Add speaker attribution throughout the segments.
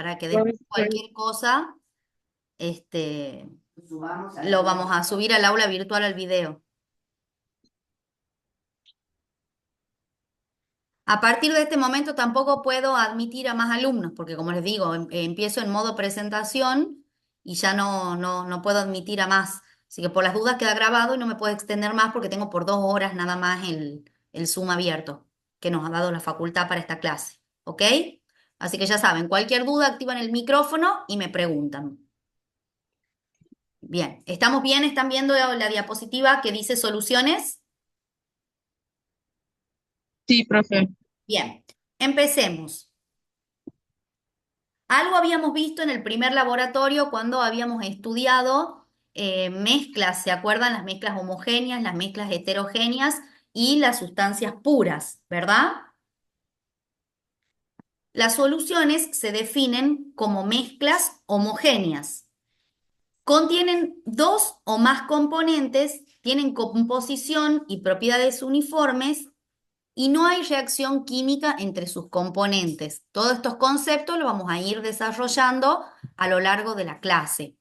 Speaker 1: para que después
Speaker 2: Ok.
Speaker 1: cualquier cosa, lo vamos a subir al aula virtual al video. A partir de este momento tampoco puedo admitir a más alumnos, porque como les digo, empiezo en modo presentación y ya no puedo admitir a más. Así que por las dudas queda grabado y no me puedo extender más porque tengo por 2 horas nada más el Zoom abierto que nos ha dado la facultad para esta clase. ¿Ok? Así que ya saben, cualquier duda activan el micrófono y me preguntan. Bien, ¿estamos bien? ¿Están viendo la diapositiva que dice soluciones?
Speaker 2: Sí, profe.
Speaker 1: Bien, empecemos. Algo habíamos visto en el primer laboratorio cuando habíamos estudiado mezclas, ¿se acuerdan? Las mezclas homogéneas, las mezclas heterogéneas y las sustancias puras, ¿verdad? Las soluciones se definen como mezclas homogéneas. Contienen dos o más componentes, tienen composición y propiedades uniformes y no hay reacción química entre sus componentes. Todos estos conceptos los vamos a ir desarrollando a lo largo de la clase.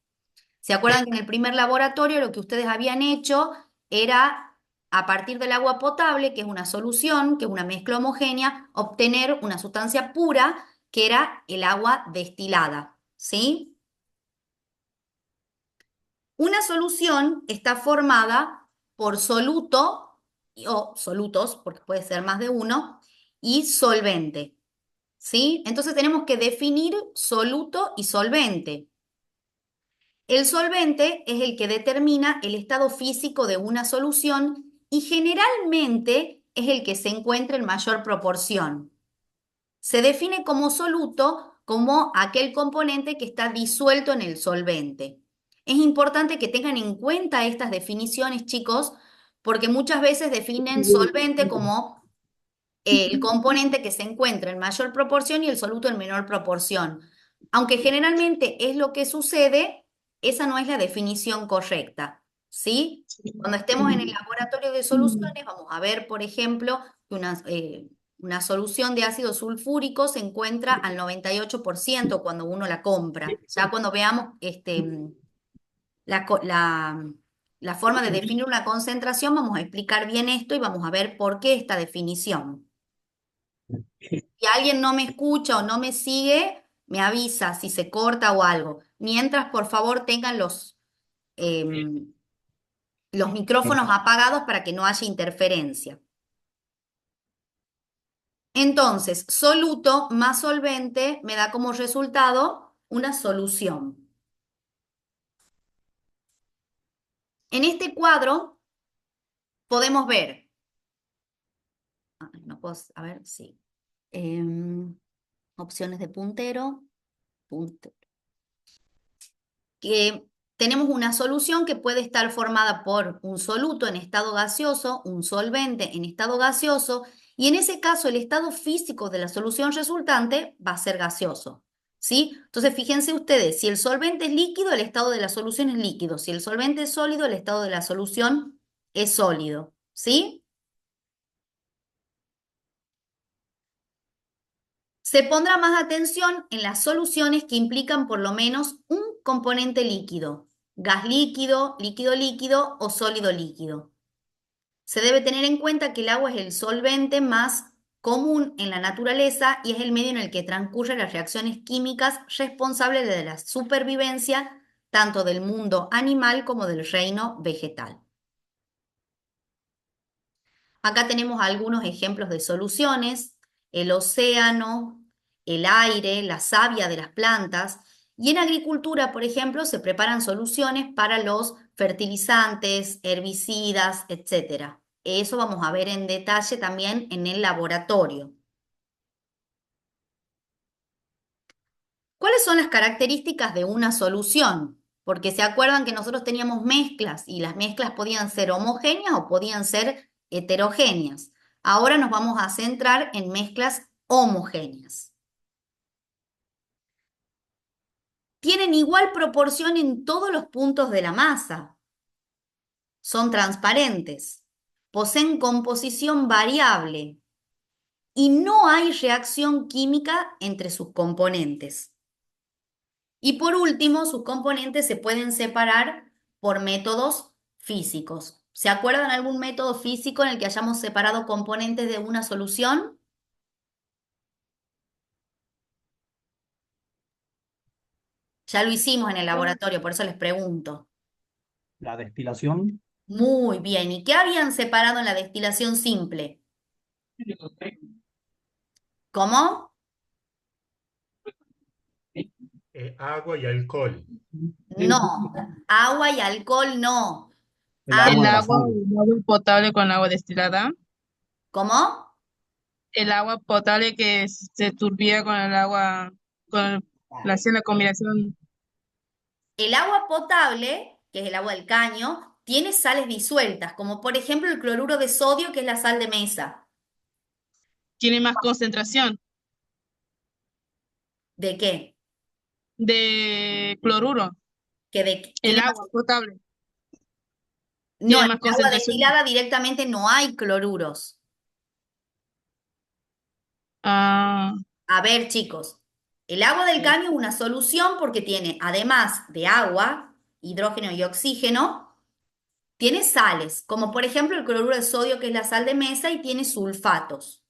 Speaker 1: ¿Se acuerdan que en el primer laboratorio lo que ustedes habían hecho era, a partir del agua potable, que es una solución, que es una mezcla homogénea, obtener una sustancia pura, que era el agua destilada? ¿Sí? Una solución está formada por soluto o solutos, porque puede ser más de uno, y solvente. ¿Sí? Entonces tenemos que definir soluto y solvente. El solvente es el que determina el estado físico de una solución y generalmente es el que se encuentra en mayor proporción. Se define como soluto como aquel componente que está disuelto en el solvente. Es importante que tengan en cuenta estas definiciones, chicos, porque muchas veces definen solvente como el componente que se encuentra en mayor proporción y el soluto en menor proporción. Aunque generalmente es lo que sucede, esa no es la definición correcta, ¿sí? Cuando estemos en el laboratorio de soluciones, vamos a ver, por ejemplo, que una solución de ácido sulfúrico se encuentra al 98% cuando uno la compra. Ya cuando veamos la, co- la la forma de definir una concentración, vamos a explicar bien esto y vamos a ver por qué esta definición. Si alguien no me escucha o no me sigue, me avisa si se corta o algo. Mientras, por favor, tengan los micrófonos apagados para que no haya interferencia. Entonces, soluto más solvente me da como resultado una solución. En este cuadro podemos ver, no puedo, a ver, sí, opciones de puntero, puntero. Que tenemos una solución que puede estar formada por un soluto en estado gaseoso, un solvente en estado gaseoso, y en ese caso el estado físico de la solución resultante va a ser gaseoso. ¿Sí? Entonces fíjense ustedes, si el solvente es líquido, el estado de la solución es líquido. Si el solvente es sólido, el estado de la solución es sólido. ¿Sí? Se pondrá más atención en las soluciones que implican por lo menos un componente líquido, gas líquido, líquido líquido o sólido líquido. Se debe tener en cuenta que el agua es el solvente más común en la naturaleza y es el medio en el que transcurren las reacciones químicas responsables de la supervivencia tanto del mundo animal como del reino vegetal. Acá tenemos algunos ejemplos de soluciones: el océano, el aire, la savia de las plantas. Y en agricultura, por ejemplo, se preparan soluciones para los fertilizantes, herbicidas, etcétera. Eso vamos a ver en detalle también en el laboratorio. ¿Cuáles son las características de una solución? Porque se acuerdan que nosotros teníamos mezclas y las mezclas podían ser homogéneas o podían ser heterogéneas. Ahora nos vamos a centrar en mezclas homogéneas. Tienen igual proporción en todos los puntos de la masa. Son transparentes. Poseen composición variable y no hay reacción química entre sus componentes. Y por último, sus componentes se pueden separar por métodos físicos. ¿Se acuerdan algún método físico en el que hayamos separado componentes de una solución? Ya lo hicimos en el laboratorio, por eso les pregunto.
Speaker 2: La destilación,
Speaker 1: Muy bien. ¿Y qué habían separado en la destilación simple? ¿Cómo?
Speaker 3: Agua y alcohol.
Speaker 1: No. Agua y alcohol no.
Speaker 2: el agua
Speaker 4: El
Speaker 2: de la
Speaker 4: agua,
Speaker 2: sal.
Speaker 4: el agua potable con agua destilada.
Speaker 1: ¿Cómo?
Speaker 4: El agua potable que se turbía con el agua, con la combinación.
Speaker 1: El agua potable, que es el agua del caño, tiene sales disueltas, como por ejemplo el cloruro de sodio, que es la sal de mesa.
Speaker 4: Tiene más concentración
Speaker 1: ¿De qué?
Speaker 4: de cloruro.
Speaker 1: Tiene
Speaker 4: El
Speaker 1: más.
Speaker 4: agua potable
Speaker 1: No,
Speaker 4: tiene
Speaker 1: en
Speaker 4: más
Speaker 1: el agua
Speaker 4: concentración.
Speaker 1: destilada directamente no hay cloruros.
Speaker 4: Ah,
Speaker 1: A ver, chicos, el agua del
Speaker 4: sí.
Speaker 1: caño es una solución porque tiene, además de agua, hidrógeno y oxígeno, tiene sales, como por ejemplo el cloruro de sodio, que es la sal de mesa, y tiene sulfatos.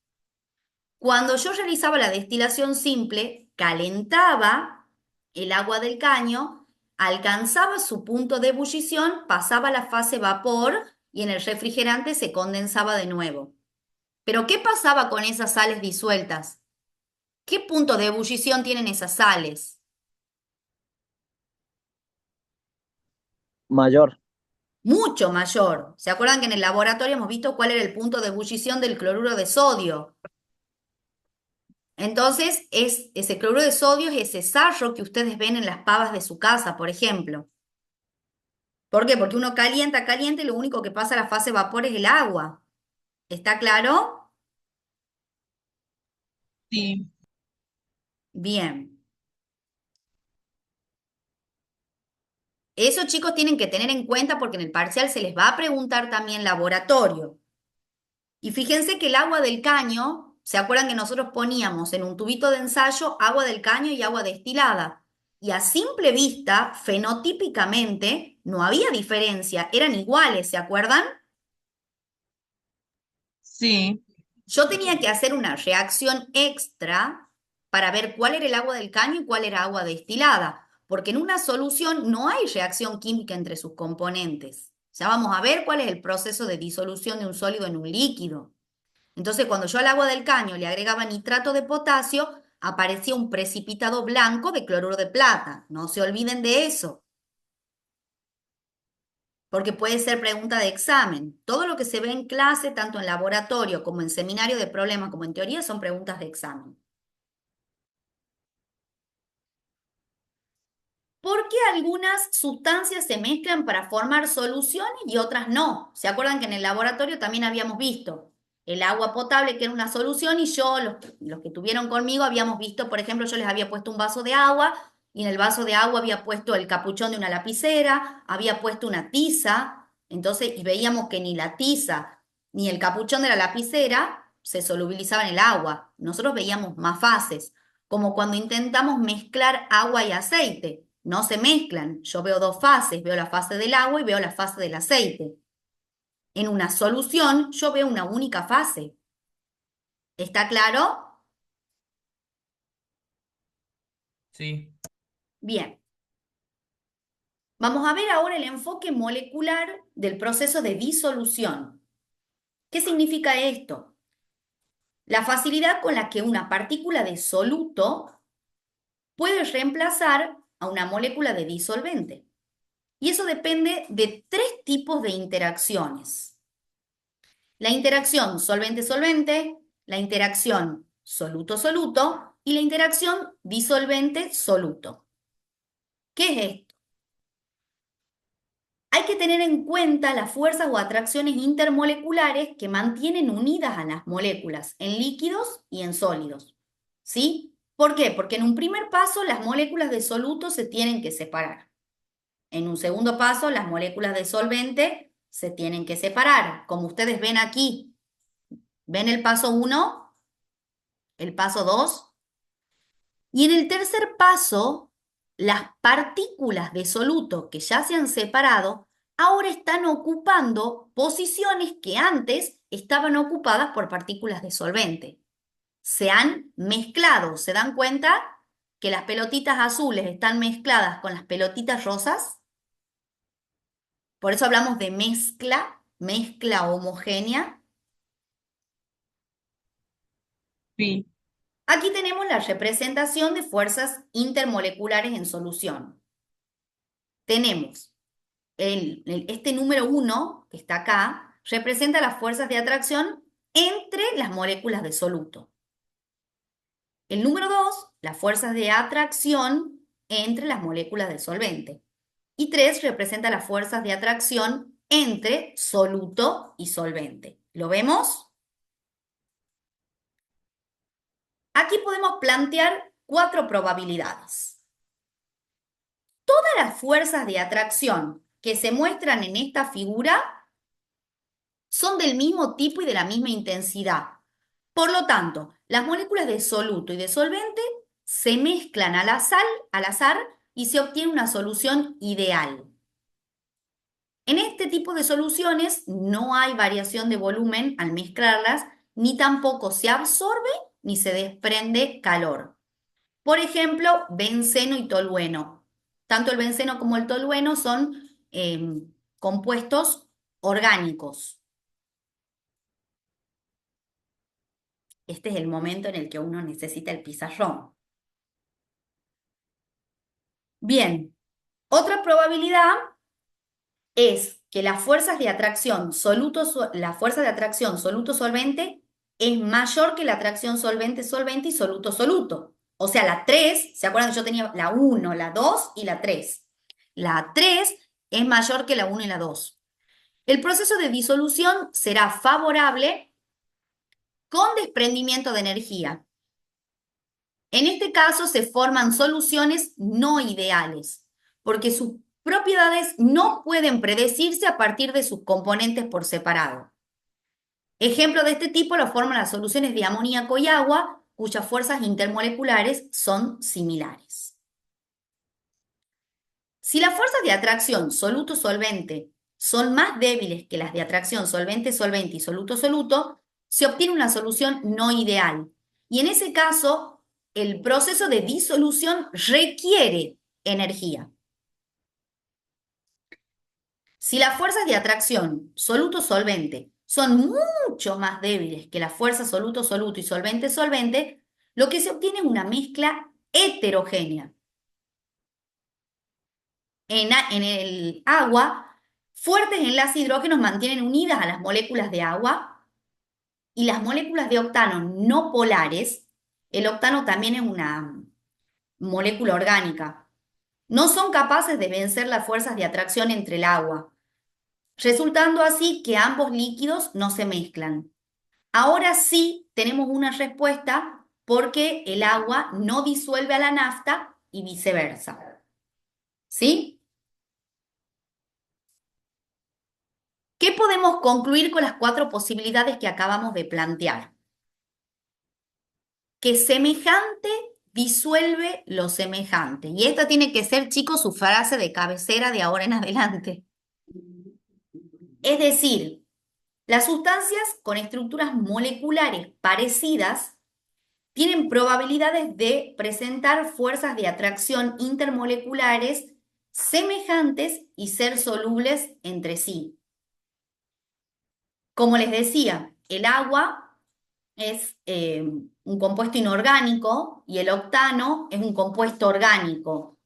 Speaker 1: Cuando yo realizaba la destilación simple, calentaba el agua del caño, alcanzaba su punto de ebullición, pasaba a la fase vapor y en el refrigerante se condensaba de nuevo. Pero ¿qué pasaba con esas sales disueltas? ¿Qué punto de ebullición tienen esas sales?
Speaker 5: Mayor.
Speaker 1: Mucho mayor. ¿Se acuerdan que en el laboratorio hemos visto cuál era el punto de ebullición del cloruro de sodio? Entonces, ese cloruro de sodio es ese sarro que ustedes ven en las pavas de su casa, por ejemplo. ¿Por qué? Porque uno calienta, calienta y lo único que pasa a la fase vapor es el agua. ¿Está claro?
Speaker 4: Sí.
Speaker 1: Bien. Eso, chicos, tienen que tener en cuenta porque en el parcial se les va a preguntar también laboratorio. Y fíjense que el agua del caño, ¿se acuerdan que nosotros poníamos en un tubito de ensayo agua del caño y agua destilada? Y a simple vista, fenotípicamente, no había diferencia, eran iguales, ¿se acuerdan?
Speaker 4: Sí.
Speaker 1: Yo tenía que hacer una reacción extra para ver cuál era el agua del caño y cuál era agua destilada, porque en una solución no hay reacción química entre sus componentes. Ya vamos a ver cuál es el proceso de disolución de un sólido en un líquido. Entonces, cuando yo al agua del caño le agregaba nitrato de potasio, aparecía un precipitado blanco de cloruro de plata. No se olviden de eso, porque puede ser pregunta de examen. Todo lo que se ve en clase, tanto en laboratorio como en seminario de problemas, como en teoría, son preguntas de examen. ¿Por qué algunas sustancias se mezclan para formar soluciones y otras no? ¿Se acuerdan que en el laboratorio también habíamos visto el agua potable, que era una solución, y yo, los que tuvieron conmigo, habíamos visto, por ejemplo, yo les había puesto un vaso de agua y en el vaso de agua había puesto el capuchón de una lapicera, había puesto una tiza, entonces, y veíamos que ni la tiza ni el capuchón de la lapicera se solubilizaban en el agua. Nosotros veíamos más fases, como cuando intentamos mezclar agua y aceite. No se mezclan. Yo veo dos fases, veo la fase del agua y veo la fase del aceite. En una solución yo veo una única fase. ¿Está claro?
Speaker 6: Sí.
Speaker 1: Bien. Vamos a ver ahora el enfoque molecular del proceso de disolución. ¿Qué significa esto? La facilidad con la que una partícula de soluto puede reemplazar a una molécula de disolvente. Y eso depende de tres tipos de interacciones. La interacción solvente-solvente, la interacción soluto-soluto y la interacción disolvente-soluto. ¿Qué es esto? Hay que tener en cuenta las fuerzas o atracciones intermoleculares que mantienen unidas a las moléculas en líquidos y en sólidos. ¿Sí? ¿Por qué? Porque en un primer paso las moléculas de soluto se tienen que separar. En un segundo paso las moléculas de solvente se tienen que separar. Como ustedes ven aquí, ¿ven el paso 1? ¿El paso 2? Y en el tercer paso, las partículas de soluto que ya se han separado ahora están ocupando posiciones que antes estaban ocupadas por partículas de solvente. Se han mezclado, ¿se dan cuenta que las pelotitas azules están mezcladas con las pelotitas rosas? Por eso hablamos de mezcla homogénea.
Speaker 4: Sí,
Speaker 1: Aquí tenemos la representación de fuerzas intermoleculares en solución. Tenemos este número 1, que está acá, representa las fuerzas de atracción entre las moléculas de soluto. El número 2, las fuerzas de atracción entre las moléculas de solvente. Y 3 representa las fuerzas de atracción entre soluto y solvente. ¿Lo vemos? Aquí podemos plantear 4 probabilidades. Todas las fuerzas de atracción que se muestran en esta figura son del mismo tipo y de la misma intensidad. Por lo tanto, las moléculas de soluto y de solvente se mezclan al azar y se obtiene una solución ideal. En este tipo de soluciones no hay variación de volumen al mezclarlas, ni tampoco se absorbe ni se desprende calor. Por ejemplo, benceno y tolueno. Tanto el benceno como el tolueno son compuestos orgánicos. Este es el momento en el que uno necesita el pizarrón. Bien, otra probabilidad es que las fuerzas de atracción soluto-solvente es mayor que la atracción solvente-solvente y soluto-soluto. O sea, la 3, ¿se acuerdan que yo tenía la 1, la 2 y la 3? La 3 es mayor que la 1 y la 2. El proceso de disolución será favorable con desprendimiento de energía. En este caso se forman soluciones no ideales, porque sus propiedades no pueden predecirse a partir de sus componentes por separado. Ejemplo de este tipo lo forman las soluciones de amoníaco y agua, cuyas fuerzas intermoleculares son similares. Si las fuerzas de atracción soluto-solvente son más débiles que las de atracción solvente-solvente y soluto-soluto, se obtiene una solución no ideal. Y en ese caso, el proceso de disolución requiere energía. Si las fuerzas de atracción soluto-solvente son mucho más débiles que las fuerzas soluto-soluto y solvente-solvente, lo que se obtiene es una mezcla heterogénea. En el agua, fuertes enlaces hidrógenos mantienen unidas a las moléculas de agua y las moléculas de octano no polares, el octano también es una molécula orgánica, no son capaces de vencer las fuerzas de atracción entre el agua, resultando así que ambos líquidos no se mezclan. Ahora sí tenemos una respuesta porque el agua no disuelve a la nafta y viceversa. ¿Sí? ¿Qué podemos concluir con las 4 posibilidades que acabamos de plantear? Que semejante disuelve lo semejante. Y esta tiene que ser, chicos, su frase de cabecera de ahora en adelante. Es decir, las sustancias con estructuras moleculares parecidas tienen probabilidades de presentar fuerzas de atracción intermoleculares semejantes y ser solubles entre sí. Como les decía, el agua es un compuesto inorgánico y el octano es un compuesto orgánico.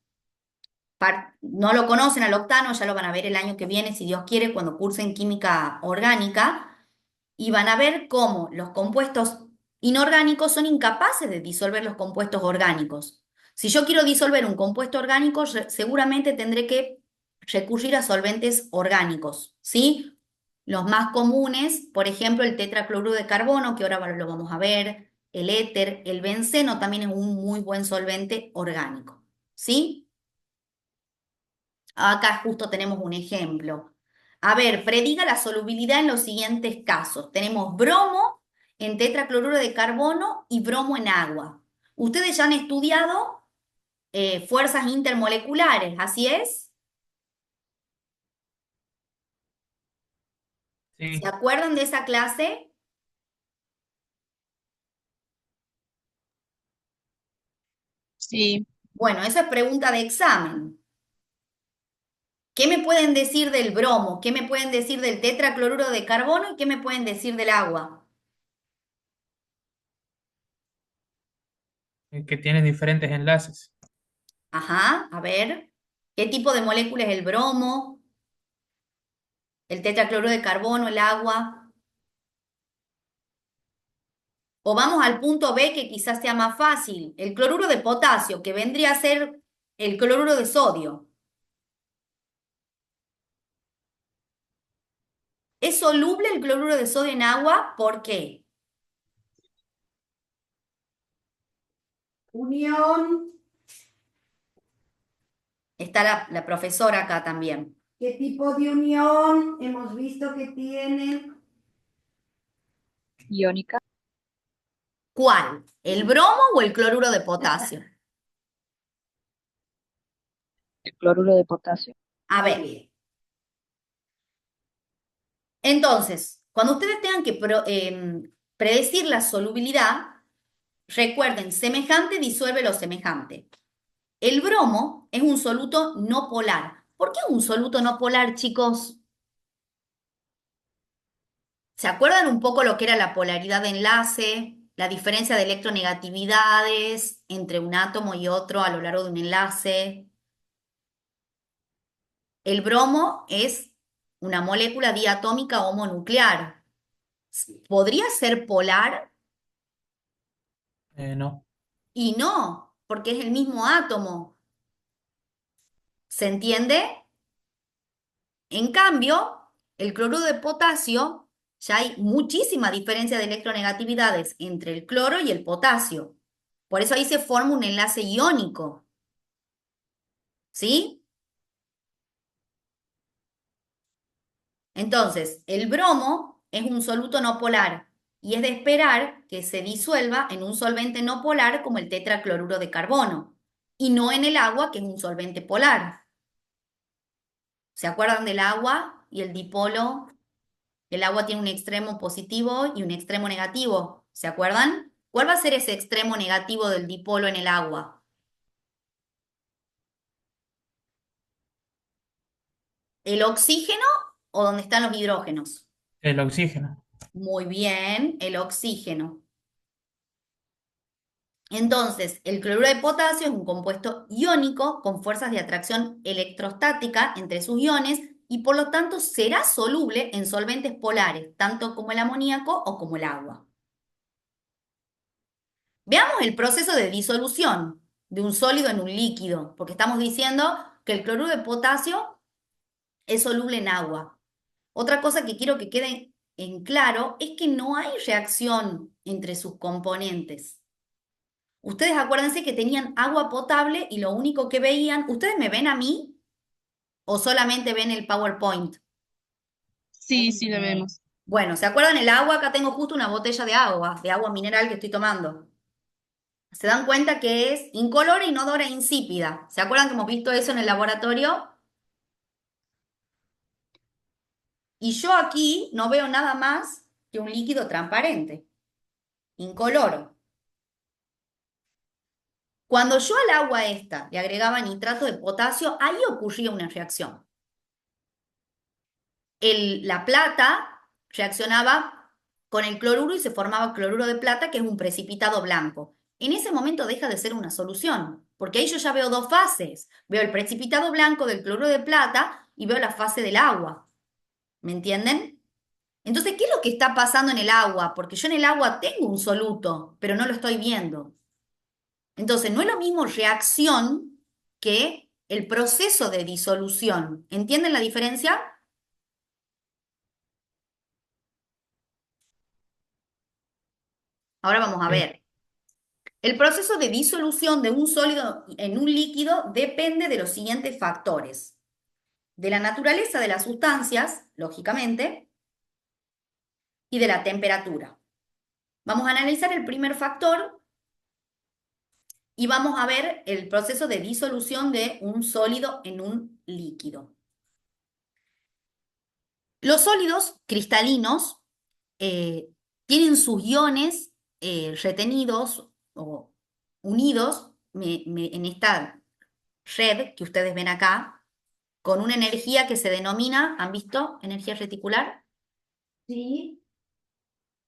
Speaker 1: No lo conocen al octano, ya lo van a ver el año que viene, si Dios quiere, cuando cursen química orgánica, y van a ver cómo los compuestos inorgánicos son incapaces de disolver los compuestos orgánicos. Si yo quiero disolver un compuesto orgánico, seguramente tendré que recurrir a solventes orgánicos, ¿sí? Los más comunes, por ejemplo, el tetracloruro de carbono, que ahora lo vamos a ver, el éter, el benceno también es un muy buen solvente orgánico, ¿sí? Acá justo tenemos un ejemplo. A ver, prediga la solubilidad en los siguientes casos. Tenemos bromo en tetracloruro de carbono y bromo en agua. Ustedes ya han estudiado fuerzas intermoleculares, ¿así es? ¿Se
Speaker 6: Sí,
Speaker 1: acuerdan de esa clase?
Speaker 4: Sí,
Speaker 1: Bueno, esa es pregunta de examen. ¿Qué me pueden decir del bromo? ¿Qué me pueden decir del tetracloruro de carbono? ¿Y qué me pueden decir del agua?
Speaker 6: que tiene diferentes enlaces.
Speaker 1: Ajá, a ver. ¿Qué tipo de molécula es el bromo? ¿El tetracloruro de carbono, el agua? O vamos al punto B que quizás sea más fácil. El cloruro de potasio, que vendría a ser el cloruro de sodio. ¿Es soluble el cloruro de sodio en agua? ¿Por qué?
Speaker 5: Unión,
Speaker 1: Está la profesora acá también.
Speaker 5: ¿qué tipo de unión hemos visto que tienen?
Speaker 7: Iónica,
Speaker 1: ¿Cuál? ¿El bromo o el cloruro de potasio?
Speaker 7: el cloruro de potasio,
Speaker 1: A ver, entonces, cuando ustedes tengan que predecir la solubilidad, recuerden, semejante disuelve lo semejante. El bromo es un soluto no polar. ¿Por qué un soluto no polar, chicos? ¿Se acuerdan un poco lo que era la polaridad de enlace? La diferencia de electronegatividades entre un átomo y otro a lo largo de un enlace. El bromo es una molécula diatómica homonuclear. ¿Podría ser polar?
Speaker 6: No.
Speaker 1: Y no, porque es el mismo átomo. ¿Se entiende? En cambio, el cloruro de potasio, ya hay muchísima diferencia de electronegatividades entre el cloro y el potasio. Por eso ahí se forma un enlace iónico. ¿Sí? Entonces, el bromo es un soluto no polar y es de esperar que se disuelva en un solvente no polar como el tetracloruro de carbono y no en el agua, que es un solvente polar. ¿Se acuerdan del agua y el dipolo? El agua tiene un extremo positivo y un extremo negativo. ¿Se acuerdan? ¿Cuál va a ser ese extremo negativo del dipolo en el agua? ¿El oxígeno o dónde están los hidrógenos?
Speaker 6: El oxígeno.
Speaker 1: Muy bien, el oxígeno. Entonces, el cloruro de potasio es un compuesto iónico con fuerzas de atracción electrostática entre sus iones y por lo tanto será soluble en solventes polares, tanto como el amoníaco o como el agua. Veamos el proceso de disolución de un sólido en un líquido, porque estamos diciendo que el cloruro de potasio es soluble en agua. Otra cosa que quiero que quede en claro es que no hay reacción entre sus componentes. Ustedes acuérdense que tenían agua potable y lo único que veían, ¿ustedes me ven a mí o solamente ven el PowerPoint?
Speaker 4: sí, sí lo vemos.
Speaker 1: Bueno, ¿se acuerdan el agua? Acá tengo justo una botella de agua mineral que estoy tomando. ¿Se dan cuenta que es incolora, inodora e insípida? ¿Se acuerdan que hemos visto eso en el laboratorio? Y yo aquí no veo nada más que un líquido transparente, incoloro. Cuando yo al agua esta le agregaba nitrato de potasio, ahí ocurría una reacción. La plata reaccionaba con el cloruro y se formaba cloruro de plata, que es un precipitado blanco. En ese momento deja de ser una solución, porque ahí yo ya veo dos fases. Veo el precipitado blanco del cloruro de plata y veo la fase del agua. ¿Me entienden? Entonces, ¿qué es lo que está pasando en el agua? Porque yo en el agua tengo un soluto, pero no lo estoy viendo. Entonces, no es lo mismo reacción que el proceso de disolución. ¿Entienden la diferencia? Ahora vamos a
Speaker 6: Sí.
Speaker 1: ver. El proceso de disolución de un sólido en un líquido depende de los siguientes factores. De la naturaleza de las sustancias, lógicamente, y de la temperatura. Vamos a analizar el primer factor, y vamos a ver el proceso de disolución de un sólido en un líquido. Los sólidos cristalinos eh, tienen sus iones retenidos o unidos en esta red que ustedes ven acá, con una energía que se denomina, ¿han visto? Energía reticular.
Speaker 5: Sí,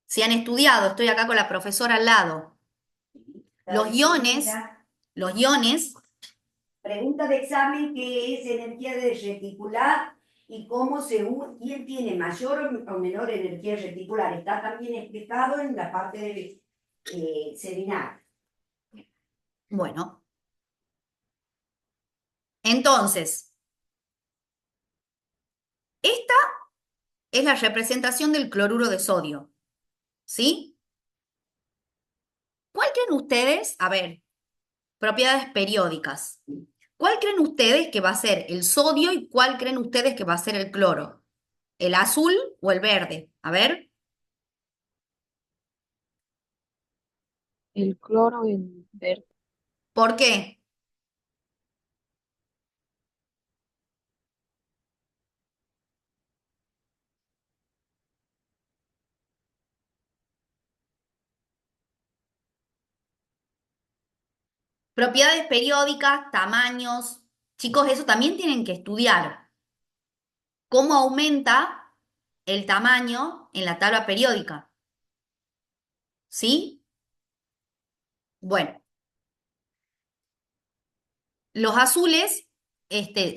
Speaker 1: Si han estudiado, estoy acá con la profesora al lado. Los iones, los iones,
Speaker 5: pregunta de examen, ¿qué es energía de reticular y cómo quién tiene mayor o menor energía reticular? Está también explicado en la parte del seminario.
Speaker 1: bueno, entonces, esta es la representación del cloruro de sodio, ¿sí? ¿Cuál creen ustedes? A ver, propiedades periódicas. ¿Cuál creen ustedes que va a ser el sodio y cuál creen ustedes que va a ser el cloro? ¿El azul o el verde? A ver,
Speaker 7: El cloro y el verde.
Speaker 1: ¿por qué? Propiedades periódicas, tamaños. Chicos, eso también tienen que estudiar. ¿Cómo aumenta el tamaño en la tabla periódica? ¿Sí? Bueno, los azules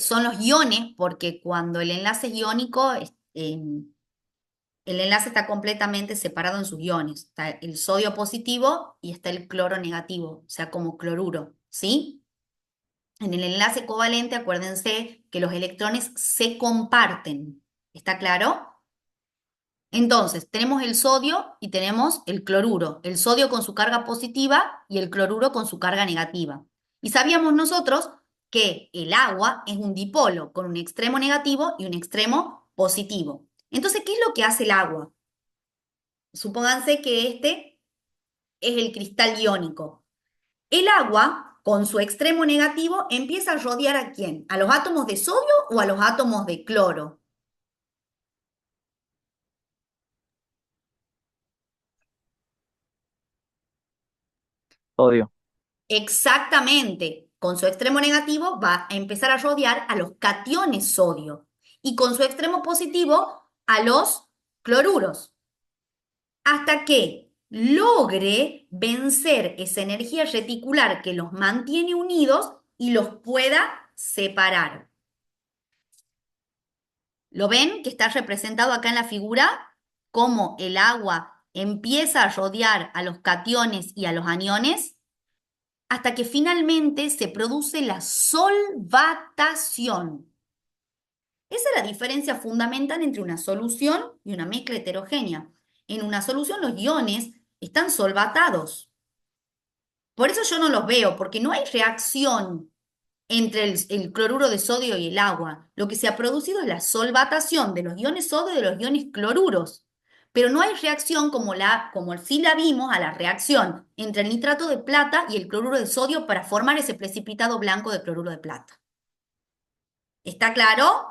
Speaker 1: son los iones porque cuando el enlace es iónico, el enlace está completamente separado en sus iones. Está el sodio positivo y está el cloro negativo, o sea, como cloruro, ¿sí? En el enlace covalente, acuérdense que los electrones se comparten. ¿Está claro? Entonces, tenemos el sodio y tenemos el cloruro. El sodio con su carga positiva y el cloruro con su carga negativa. Y sabíamos nosotros que el agua es un dipolo con un extremo negativo y un extremo positivo. Entonces, ¿qué es lo que hace el agua? Supónganse que este es el cristal iónico. El agua, con su extremo negativo, empieza a rodear ¿a quién? ¿A los átomos de sodio o a los átomos de cloro?
Speaker 8: Sodio.
Speaker 1: Exactamente. Con su extremo negativo va a empezar a rodear a los cationes sodio y con su extremo positivo a los cloruros, hasta que logre vencer esa energía reticular que los mantiene unidos y los pueda separar. ¿Lo ven que está representado acá en la figura? Cómo el agua empieza a rodear a los cationes y a los aniones hasta que finalmente se produce la solvatación. Esa es la diferencia fundamental entre una solución y una mezcla heterogénea. En una solución los iones están solvatados. Por eso yo no los veo, porque no hay reacción entre el cloruro de sodio y el agua. Lo que se ha producido es la solvatación de los iones sodio y de los iones cloruros. Pero no hay reacción como sí la vimos a la reacción entre el nitrato de plata y el cloruro de sodio para formar ese precipitado blanco de cloruro de plata. ¿Está claro?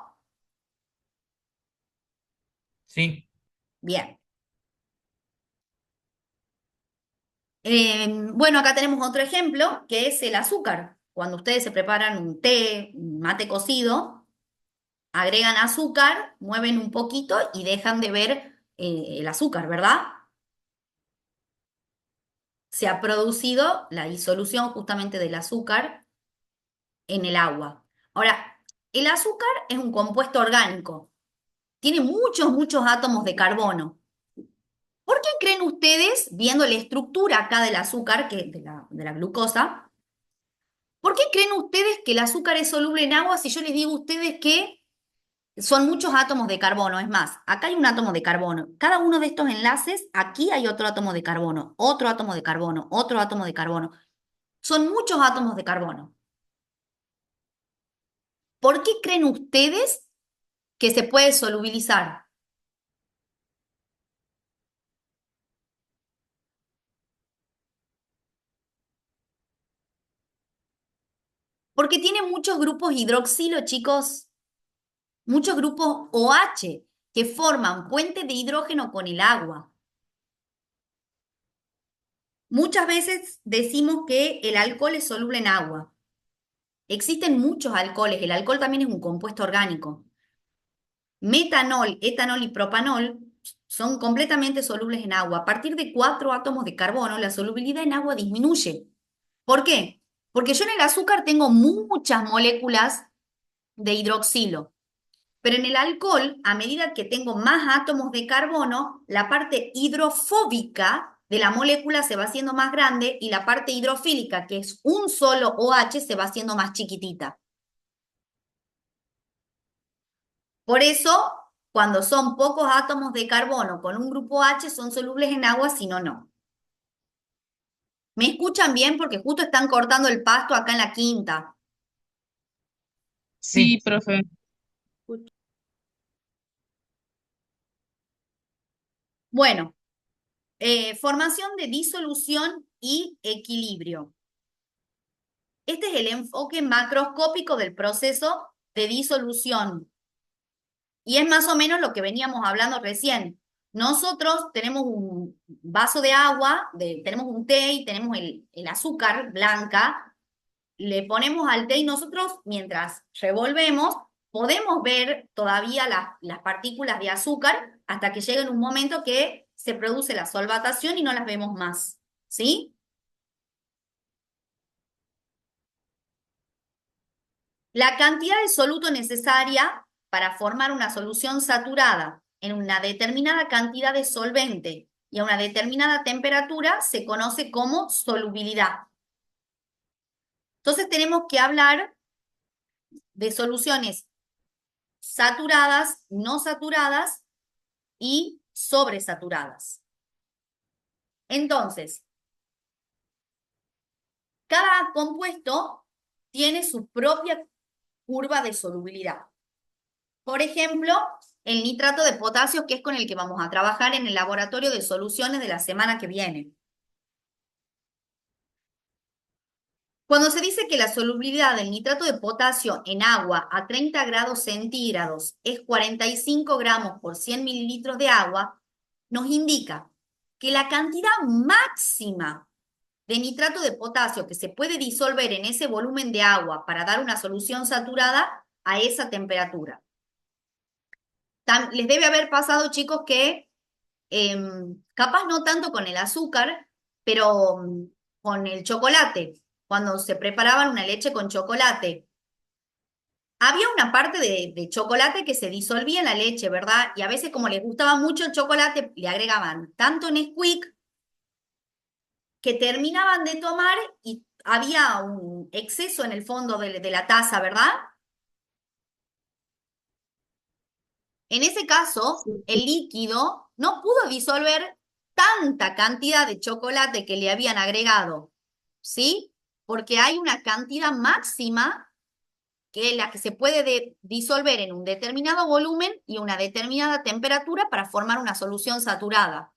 Speaker 6: Sí.
Speaker 1: Bien. Bueno, acá tenemos otro ejemplo, que es el azúcar. Cuando ustedes se preparan un té, un mate cocido, agregan azúcar, mueven un poquito y dejan de ver el azúcar, ¿verdad? Se ha producido la disolución justamente del azúcar en el agua. Ahora, el azúcar es un compuesto orgánico, tiene muchos, muchos átomos de carbono. ¿Por qué creen ustedes, viendo la estructura acá del azúcar, de la glucosa, por qué creen ustedes que el azúcar es soluble en agua si yo les digo a ustedes que son muchos átomos de carbono? Es más, acá hay un átomo de carbono. Cada uno de estos enlaces, aquí hay otro átomo de carbono, otro átomo de carbono, otro átomo de carbono. Son muchos átomos de carbono. ¿Por qué creen ustedes que se puede solubilizar? Porque tiene muchos grupos hidroxilo, chicos, muchos grupos OH que forman puentes de hidrógeno con el agua. Muchas veces decimos que el alcohol es soluble en agua. Existen muchos alcoholes, el alcohol también es un compuesto orgánico. Metanol, etanol y propanol son completamente solubles en agua. A partir de 4 átomos de carbono, la solubilidad en agua disminuye. ¿Por qué? Porque yo en el azúcar tengo muchas moléculas de hidroxilo, pero en el alcohol, a medida que tengo más átomos de carbono, la parte hidrofóbica de la molécula se va haciendo más grande y la parte hidrofílica, que es un solo OH, se va haciendo más chiquitita. Por eso, cuando son pocos átomos de carbono con un grupo H, son solubles en agua, si no, no. ¿Me escuchan bien? Porque justo están cortando el pasto acá en la quinta.
Speaker 4: Sí, profe.
Speaker 1: Bueno, formación de disolución y equilibrio. Este es el enfoque macroscópico del proceso de disolución. Y es más o menos lo que veníamos hablando recién. Nosotros tenemos un vaso de agua, tenemos un té y tenemos el azúcar blanca. Le ponemos al té y nosotros, mientras revolvemos, podemos ver todavía las partículas de azúcar hasta que llega en un momento que se produce la solvatación y no las vemos más. ¿Sí? La cantidad de soluto necesaria para formar una solución saturada en una determinada cantidad de solvente y a una determinada temperatura se conoce como solubilidad. Entonces tenemos que hablar de soluciones saturadas, no saturadas y sobresaturadas. Entonces, cada compuesto tiene su propia curva de solubilidad. Por ejemplo, el nitrato de potasio, que es con el que vamos a trabajar en el laboratorio de soluciones de la semana que viene. Cuando se dice que la solubilidad del nitrato de potasio en agua a 30 grados centígrados es 45 gramos por 100 mililitros de agua, nos indica que la cantidad máxima de nitrato de potasio que se puede disolver en ese volumen de agua para dar una solución saturada a esa temperatura. Les debe haber pasado, chicos, que capaz no tanto con el azúcar, pero con el chocolate, cuando se preparaban una leche con chocolate. Había una parte de chocolate que se disolvía en la leche, ¿verdad? Y a veces como les gustaba mucho el chocolate, le agregaban tanto Nesquik que terminaban de tomar y había un exceso en el fondo de la taza, ¿verdad? En ese caso, el líquido no pudo disolver tanta cantidad de chocolate que le habían agregado, ¿sí? Porque hay una cantidad máxima que es la que se puede disolver en un determinado volumen y una determinada temperatura para formar una solución saturada.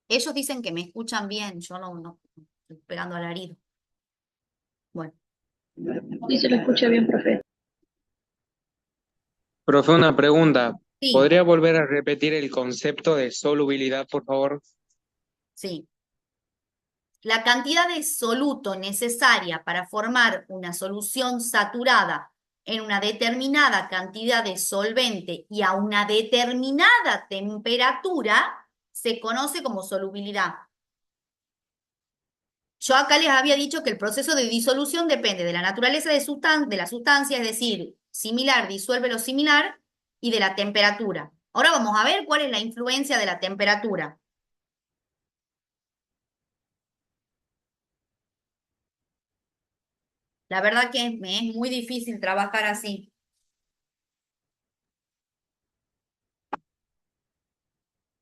Speaker 1: Ellos dicen que me escuchan bien, yo no estoy pegando alarido. Bueno,
Speaker 7: Sí, se lo escucha bien, profe.
Speaker 8: Profe, una pregunta.
Speaker 1: sí,
Speaker 8: ¿Podría volver a repetir el concepto de solubilidad, por favor?
Speaker 1: sí. La cantidad de soluto necesaria para formar una solución saturada en una determinada cantidad de solvente y a una determinada temperatura se conoce como solubilidad. Yo acá les había dicho que el proceso de disolución depende de la naturaleza de la sustancia, es decir, similar disuelve lo similar, y de la temperatura. Ahora vamos a ver cuál es la influencia de la temperatura. La verdad que me es muy difícil trabajar así.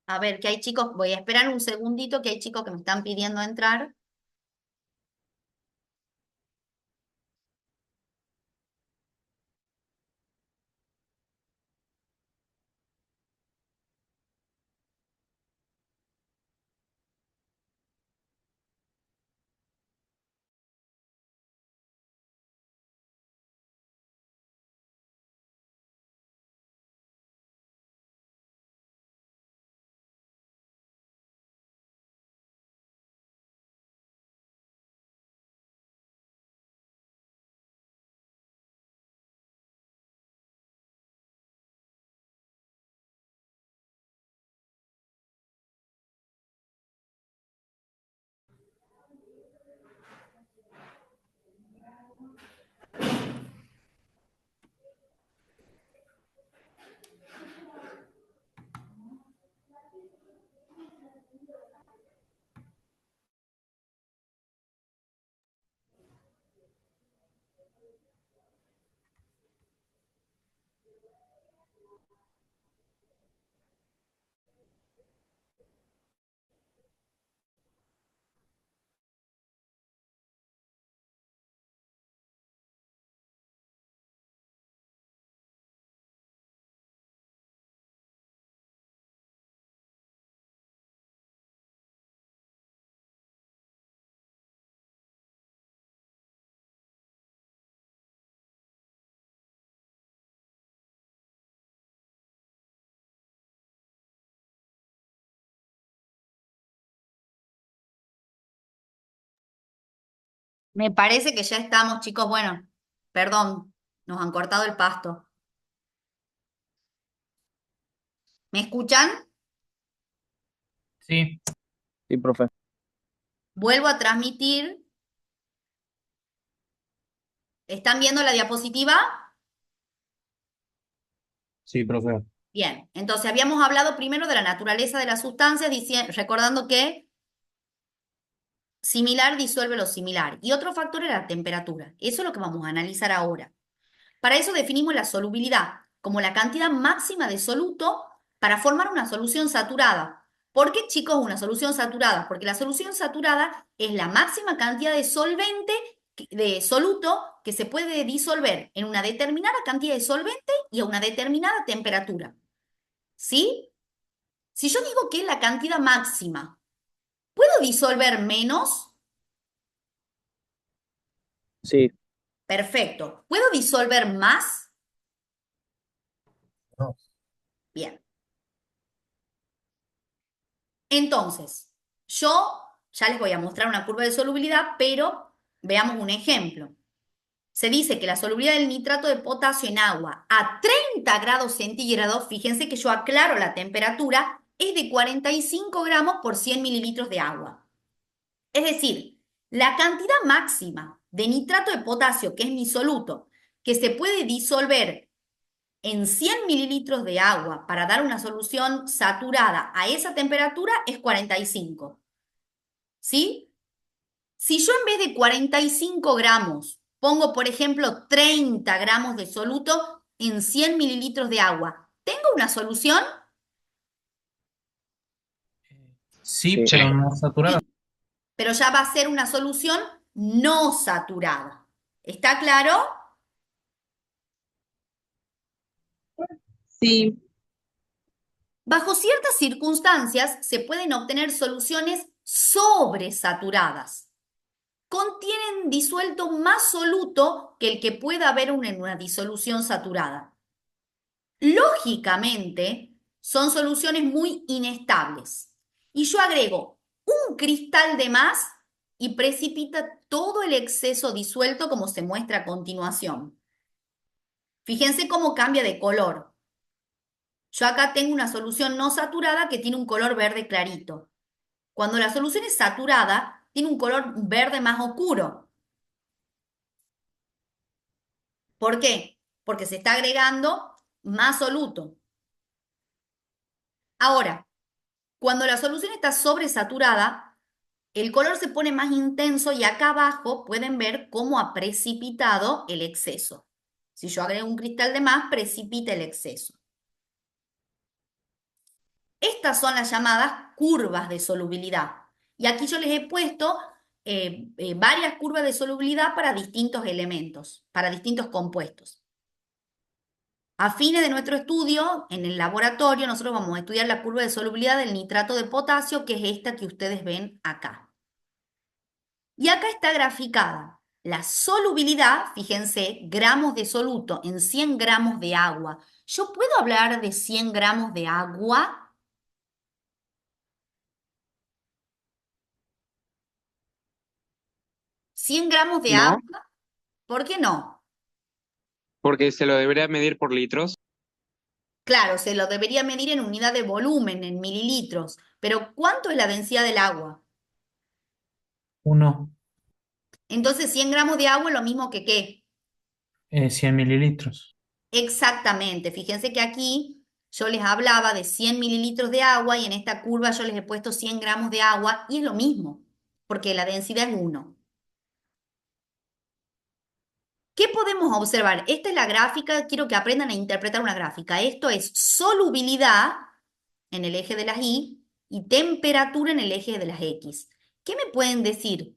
Speaker 1: A ver, que hay chicos, voy a esperar un segundito, que hay chicos que me están pidiendo entrar. Me parece que ya estamos, chicos. Bueno, perdón, nos han cortado el pasto. ¿Me escuchan?
Speaker 6: Sí,
Speaker 9: Sí, profe.
Speaker 1: Vuelvo a transmitir. ¿Están viendo la diapositiva?
Speaker 2: Sí, profe.
Speaker 1: Bien, entonces habíamos hablado primero de la naturaleza de las sustancias, recordando que similar disuelve lo similar. Y otro factor era la temperatura. Eso es lo que vamos a analizar ahora. Para eso definimos la solubilidad como la cantidad máxima de soluto para formar una solución saturada. ¿Por qué, chicos, una solución saturada? Porque la solución saturada es la máxima cantidad de solvente, de soluto, que se puede disolver en una determinada cantidad de solvente y a una determinada temperatura. ¿Sí? Si yo digo que es la cantidad máxima, ¿puedo disolver menos?
Speaker 9: Sí,
Speaker 1: Perfecto. ¿Puedo disolver más?
Speaker 3: No.
Speaker 1: Bien. Entonces, yo ya les voy a mostrar una curva de solubilidad, pero veamos un ejemplo. Se dice que la solubilidad del nitrato de potasio en agua a 30 grados centígrados, fíjense que yo aclaro la temperatura, es de 45 gramos por 100 mililitros de agua. Es decir, la cantidad máxima de nitrato de potasio, que es mi soluto, que se puede disolver en 100 mililitros de agua para dar una solución saturada a esa temperatura es 45. ¿Sí? Si yo en vez de 45 gramos pongo, por ejemplo, 30 gramos de soluto en 100 mililitros de agua, ¿tengo una solución?
Speaker 6: sí,
Speaker 9: Sí.
Speaker 6: pero no saturado.
Speaker 1: Pero ya va a ser una solución no saturada. ¿Está claro?
Speaker 4: Sí,
Speaker 1: Bajo ciertas circunstancias se pueden obtener soluciones sobresaturadas. Contienen disuelto más soluto que el que pueda haber en una disolución saturada. Lógicamente, son soluciones muy inestables. Y yo agrego un cristal de más y precipita todo el exceso disuelto como se muestra a continuación. Fíjense cómo cambia de color. Yo acá tengo una solución no saturada que tiene un color verde clarito. Cuando la solución es saturada, tiene un color verde más oscuro. ¿Por qué? Porque se está agregando más soluto. Ahora, cuando la solución está sobresaturada, el color se pone más intenso y acá abajo pueden ver cómo ha precipitado el exceso. Si yo agrego un cristal de más, precipita el exceso. Estas son las llamadas curvas de solubilidad. Y aquí yo les he puesto varias curvas de solubilidad para distintos elementos, para distintos compuestos. A fines de nuestro estudio, en el laboratorio, nosotros vamos a estudiar la curva de solubilidad del nitrato de potasio, que es esta que ustedes ven acá. Y acá está graficada la solubilidad, fíjense, gramos de soluto en 100 gramos de agua. ¿Yo puedo hablar de 100 gramos de agua? ¿100 gramos de
Speaker 8: ¿No?
Speaker 1: agua? ¿Por qué no?
Speaker 8: Porque se lo debería medir por litros.
Speaker 1: Claro, se lo debería medir en unidad de volumen, en mililitros, pero ¿cuánto es la densidad del agua?
Speaker 6: 1,
Speaker 1: Entonces 100 gramos de agua es lo mismo que ¿qué?
Speaker 6: 100 mililitros.
Speaker 1: Exactamente, fíjense que aquí yo les hablaba de 100 mililitros de agua y en esta curva yo les he puesto 100 gramos de agua y es lo mismo, porque la densidad es 1. ¿Qué podemos observar? Esta es la gráfica, quiero que aprendan a interpretar una gráfica. Esto es solubilidad en el eje de las Y y temperatura en el eje de las X. ¿Qué me pueden decir?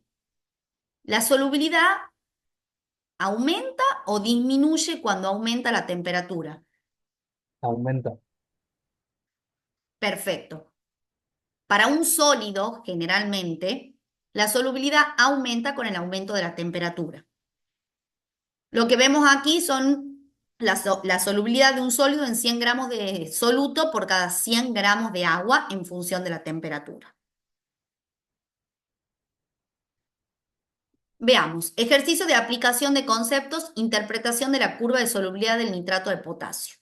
Speaker 1: ¿La solubilidad aumenta o disminuye cuando aumenta la temperatura?
Speaker 2: Aumenta.
Speaker 1: Perfecto. Para un sólido, generalmente, la solubilidad aumenta con el aumento de la temperatura. Lo que vemos aquí son la solubilidad de un sólido en 100 gramos de soluto por cada 100 gramos de agua en función de la temperatura. Veamos, ejercicio de aplicación de conceptos, interpretación de la curva de solubilidad del nitrato de potasio.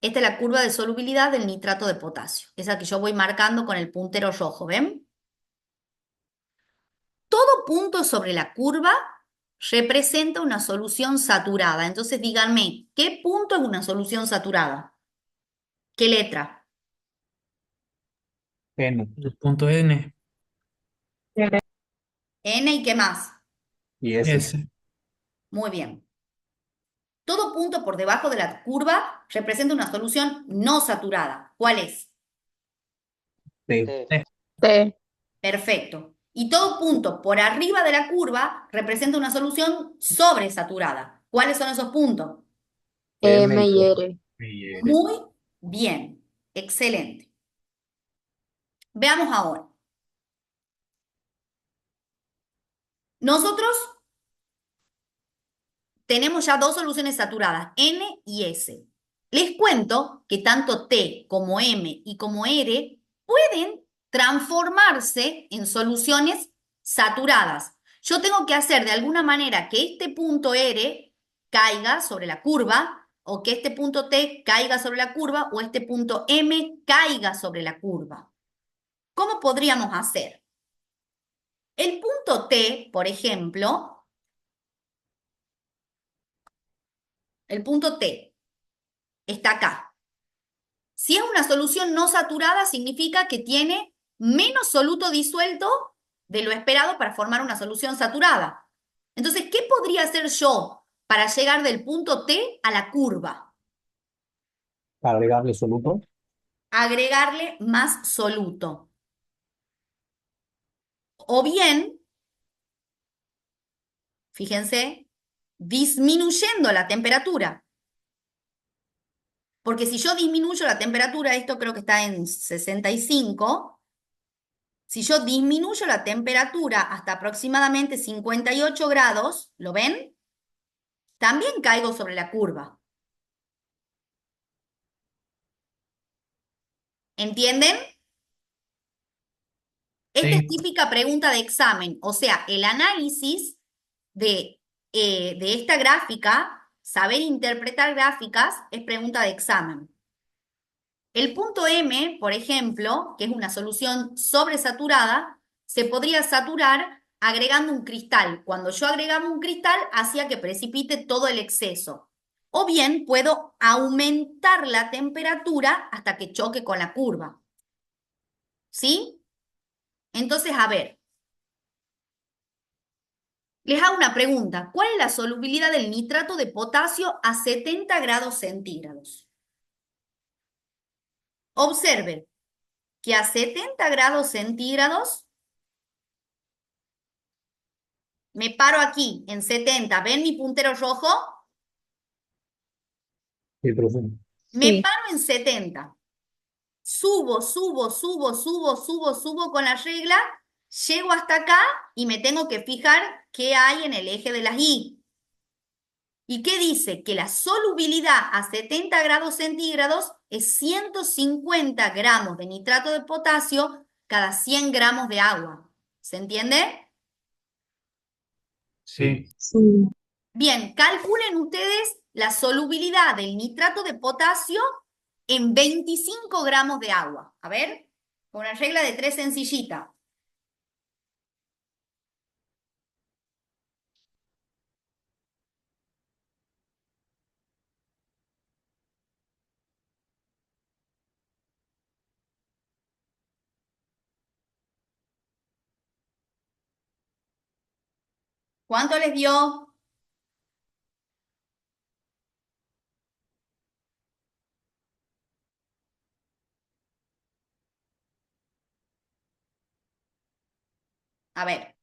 Speaker 1: Esta es la curva de solubilidad del nitrato de potasio, esa que yo voy marcando con el puntero rojo, ¿ven? Todo punto sobre la curva representa una solución saturada. Entonces díganme, ¿qué punto es una solución saturada? ¿Qué letra?
Speaker 2: N
Speaker 6: El punto N,
Speaker 1: N y ¿qué más?
Speaker 2: y S.
Speaker 6: S,
Speaker 1: Muy bien. Todo punto por debajo de la curva representa una solución no saturada. ¿Cuál es?
Speaker 2: T.
Speaker 7: T.
Speaker 1: Perfecto. Y todo punto por arriba de la curva representa una solución sobresaturada. ¿Cuáles son esos puntos?
Speaker 7: M y R.
Speaker 1: Muy bien. Excelente. Veamos ahora. Nosotros tenemos ya dos soluciones saturadas, N y S. Les cuento que tanto T como M y como R pueden transformarse en soluciones saturadas. Yo tengo que hacer de alguna manera que este punto R caiga sobre la curva, o que este punto T caiga sobre la curva, o este punto M caiga sobre la curva. ¿Cómo podríamos hacer? El punto T, por ejemplo, el punto T está acá. Si es una solución no saturada, significa que tiene menos soluto disuelto de lo esperado para formar una solución saturada. Entonces, ¿qué podría hacer yo para llegar del punto T a la curva?
Speaker 2: Agregarle soluto.
Speaker 1: Agregarle más soluto. O bien, fíjense, disminuyendo la temperatura. Porque si yo disminuyo la temperatura, esto creo que está en 65, si yo disminuyo la temperatura hasta aproximadamente 58 grados, ¿lo ven? También caigo sobre la curva. ¿Entienden? Esta es
Speaker 6: sí,
Speaker 1: típica pregunta de examen, o sea, el análisis de esta gráfica, saber interpretar gráficas, es pregunta de examen. El punto M, por ejemplo, que es una solución sobresaturada, se podría saturar agregando un cristal. Cuando yo agregaba un cristal, hacía que precipite todo el exceso. O bien puedo aumentar la temperatura hasta que choque con la curva. ¿Sí? Entonces, a ver, les hago una pregunta. ¿Cuál es la solubilidad del nitrato de potasio a 70 grados centígrados? Observen que a 70 grados centígrados, me paro aquí en 70, ¿ven mi puntero rojo?
Speaker 2: Sí, profe.
Speaker 1: Me
Speaker 7: Sí.
Speaker 1: paro en 70. Subo, subo, subo, subo, subo, subo con la regla, llego hasta acá y me tengo que fijar qué hay en el eje de las Y. ¿Y qué dice? Que la solubilidad a 70 grados centígrados es 150 gramos de nitrato de potasio cada 100 gramos de agua. ¿Se entiende?
Speaker 6: sí.
Speaker 4: Sí.
Speaker 1: Bien, calculen ustedes la solubilidad del nitrato de potasio en 25 gramos de agua. A ver, con una regla de 3 sencillita. ¿Cuánto les dio? A ver.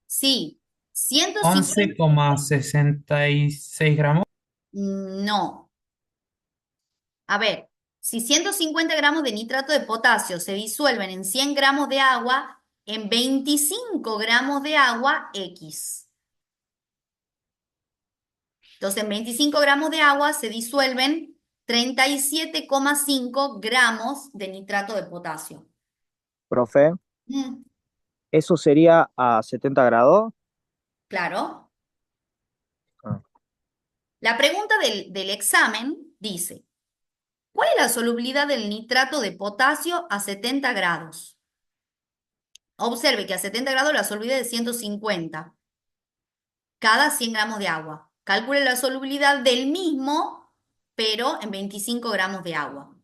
Speaker 1: Sí, 150.
Speaker 6: 11,66 gramos.
Speaker 1: No. A ver, si 150 gramos de nitrato de potasio se disuelven en 100 gramos de agua, en 25 gramos de agua X. Entonces, en 25 gramos de agua se disuelven 37,5 gramos de nitrato de potasio.
Speaker 9: Profe,
Speaker 1: Mm,
Speaker 9: ¿eso sería a 70 grados?
Speaker 1: claro.
Speaker 9: Ah.
Speaker 1: La pregunta del examen dice, ¿cuál es la solubilidad del nitrato de potasio a 70 grados? Observe que a 70 grados la solubilidad es de 150 cada 100 gramos de agua. Calcule la solubilidad del mismo, pero en 25 gramos de agua.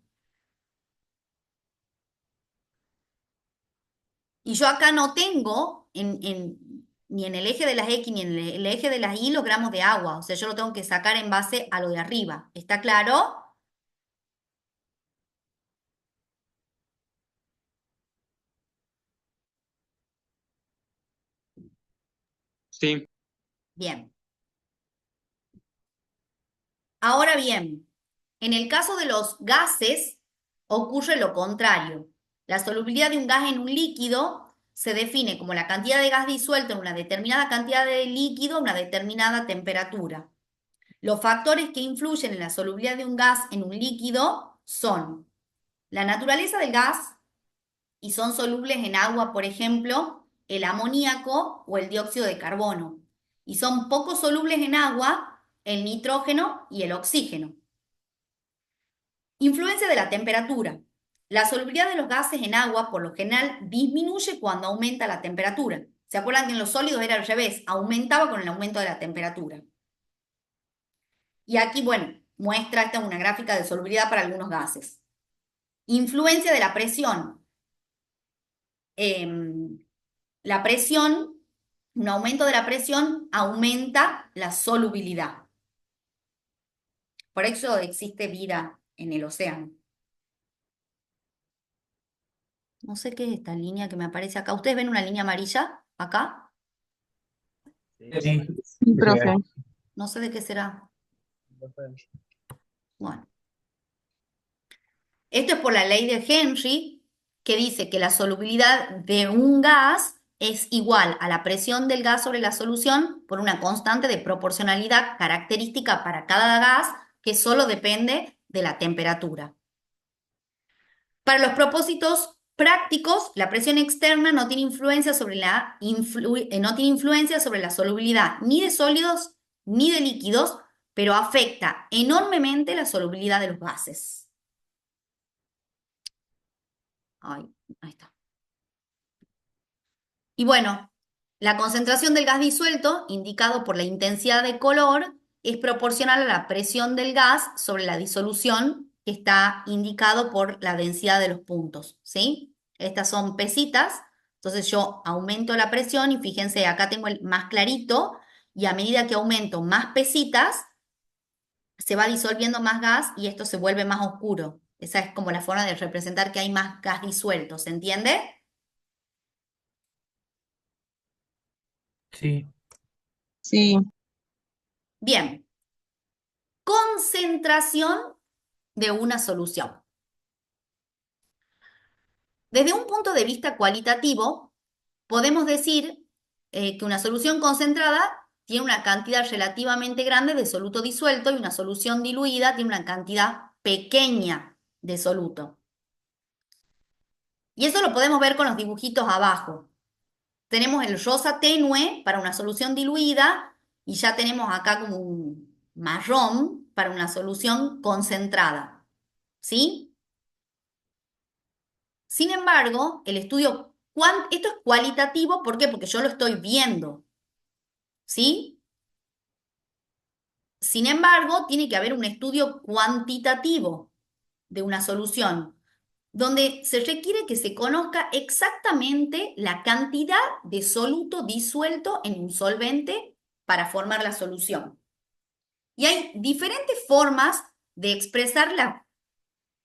Speaker 1: Y yo acá no tengo ni en el eje de las X ni en el eje de las Y los gramos de agua. O sea, yo lo tengo que sacar en base a lo de arriba. ¿Está claro?
Speaker 8: Sí,
Speaker 1: Bien. Ahora bien, en el caso de los gases ocurre lo contrario. La solubilidad de un gas en un líquido se define como la cantidad de gas disuelto en una determinada cantidad de líquido a una determinada temperatura. Los factores que influyen en la solubilidad de un gas en un líquido son la naturaleza del gas, y son solubles en agua, por ejemplo, el amoníaco o el dióxido de carbono. Y son poco solubles en agua el nitrógeno y el oxígeno. Influencia de la temperatura. La solubilidad de los gases en agua por lo general disminuye cuando aumenta la temperatura. ¿Se acuerdan que en los sólidos era al revés? Aumentaba con el aumento de la temperatura. Y aquí, bueno, muestra esta una gráfica de solubilidad para algunos gases. Influencia de la presión. La presión, un aumento de la presión aumenta la solubilidad. Por eso existe vida en el océano. No sé qué es esta línea que me aparece acá. ¿Ustedes ven una línea amarilla acá?
Speaker 6: Sí.
Speaker 4: Sí, profe.
Speaker 1: No sé de qué será. Bueno. Esto es por la ley de Henry, que dice que la solubilidad de un gas es igual a la presión del gas sobre la solución por una constante de proporcionalidad característica para cada gas que solo depende de la temperatura. Para los propósitos prácticos, la presión externa no tiene influencia sobre no tiene influencia sobre la solubilidad ni de sólidos ni de líquidos, pero afecta enormemente la solubilidad de los gases. Ahí está. Y bueno, la concentración del gas disuelto, indicado por la intensidad de color, es proporcional a la presión del gas sobre la disolución, que está indicado por la densidad de los puntos, ¿sí? Estas son pesitas, entonces yo aumento la presión y fíjense, acá tengo el más clarito, y a medida que aumento más pesitas, se va disolviendo más gas y esto se vuelve más oscuro. Esa es como la forma de representar que hay más gas disuelto, ¿se entiende?
Speaker 6: Sí.
Speaker 4: Sí.
Speaker 1: Bien. Concentración de una solución. Desde un punto de vista cualitativo, podemos decir que una solución concentrada tiene una cantidad relativamente grande de soluto disuelto y una solución diluida tiene una cantidad pequeña de soluto. Y eso lo podemos ver con los dibujitos abajo. Tenemos el rosa tenue para una solución diluida y ya tenemos acá como un marrón para una solución concentrada. ¿Sí? Sin embargo, el estudio, esto es cualitativo, ¿por qué? Porque yo lo estoy viendo, ¿sí? Sin embargo, tiene que haber un estudio cuantitativo de una solución, donde se requiere que se conozca exactamente la cantidad de soluto disuelto en un solvente para formar la solución. Y hay diferentes formas de expresarla.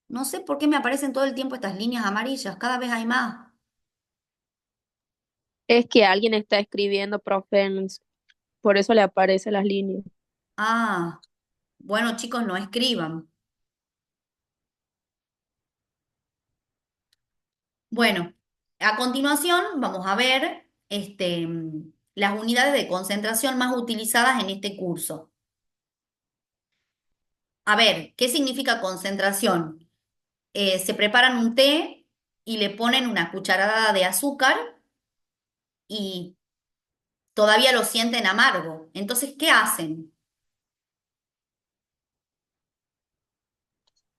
Speaker 1: No sé por qué me aparecen todo el tiempo estas líneas amarillas, cada vez hay más.
Speaker 7: Es que alguien está escribiendo, profe, por eso le aparecen las líneas.
Speaker 1: Ah, bueno, chicos, no escriban. Bueno, a continuación vamos a ver las unidades de concentración más utilizadas en este curso. A ver, ¿qué significa concentración? Se preparan un té y le ponen una cucharada de azúcar y todavía lo sienten amargo. Entonces, ¿qué hacen?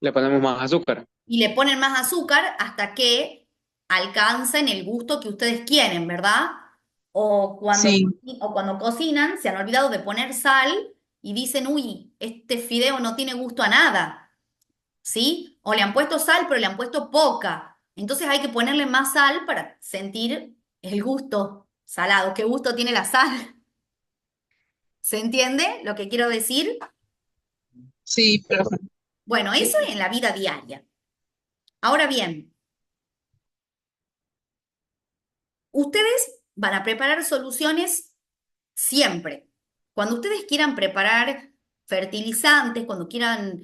Speaker 8: Le ponemos más azúcar.
Speaker 1: Y le ponen más azúcar hasta que alcancen el gusto que ustedes quieren, ¿verdad?
Speaker 4: Sí,
Speaker 1: O cuando cocinan, se han olvidado de poner sal y dicen, uy, este fideo no tiene gusto a nada, ¿sí? O le han puesto sal, pero le han puesto poca. Entonces hay que ponerle más sal para sentir el gusto salado. ¿Qué gusto tiene la sal? ¿Se entiende lo que quiero decir?
Speaker 4: sí, profe.
Speaker 1: Bueno, eso en la vida diaria. Ahora bien, ustedes van a preparar soluciones siempre. Cuando ustedes quieran preparar fertilizantes, cuando quieran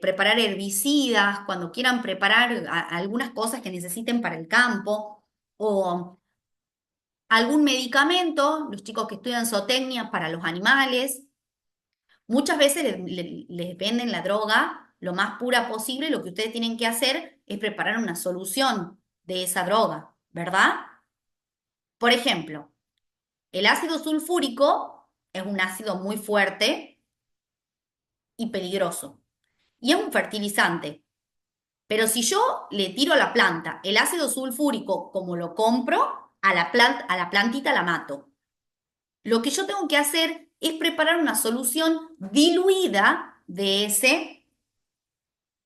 Speaker 1: preparar herbicidas, cuando quieran preparar algunas cosas que necesiten para el campo o algún medicamento, los chicos que estudian zootecnia para los animales, muchas veces les venden la droga lo más pura posible y lo que ustedes tienen que hacer es preparar una solución de esa droga, ¿verdad? Por ejemplo, el ácido sulfúrico es un ácido muy fuerte y peligroso. Y es un fertilizante. Pero si yo le tiro a la planta el ácido sulfúrico como lo compro, a la plantita la mato. Lo que yo tengo que hacer es preparar una solución diluida de ese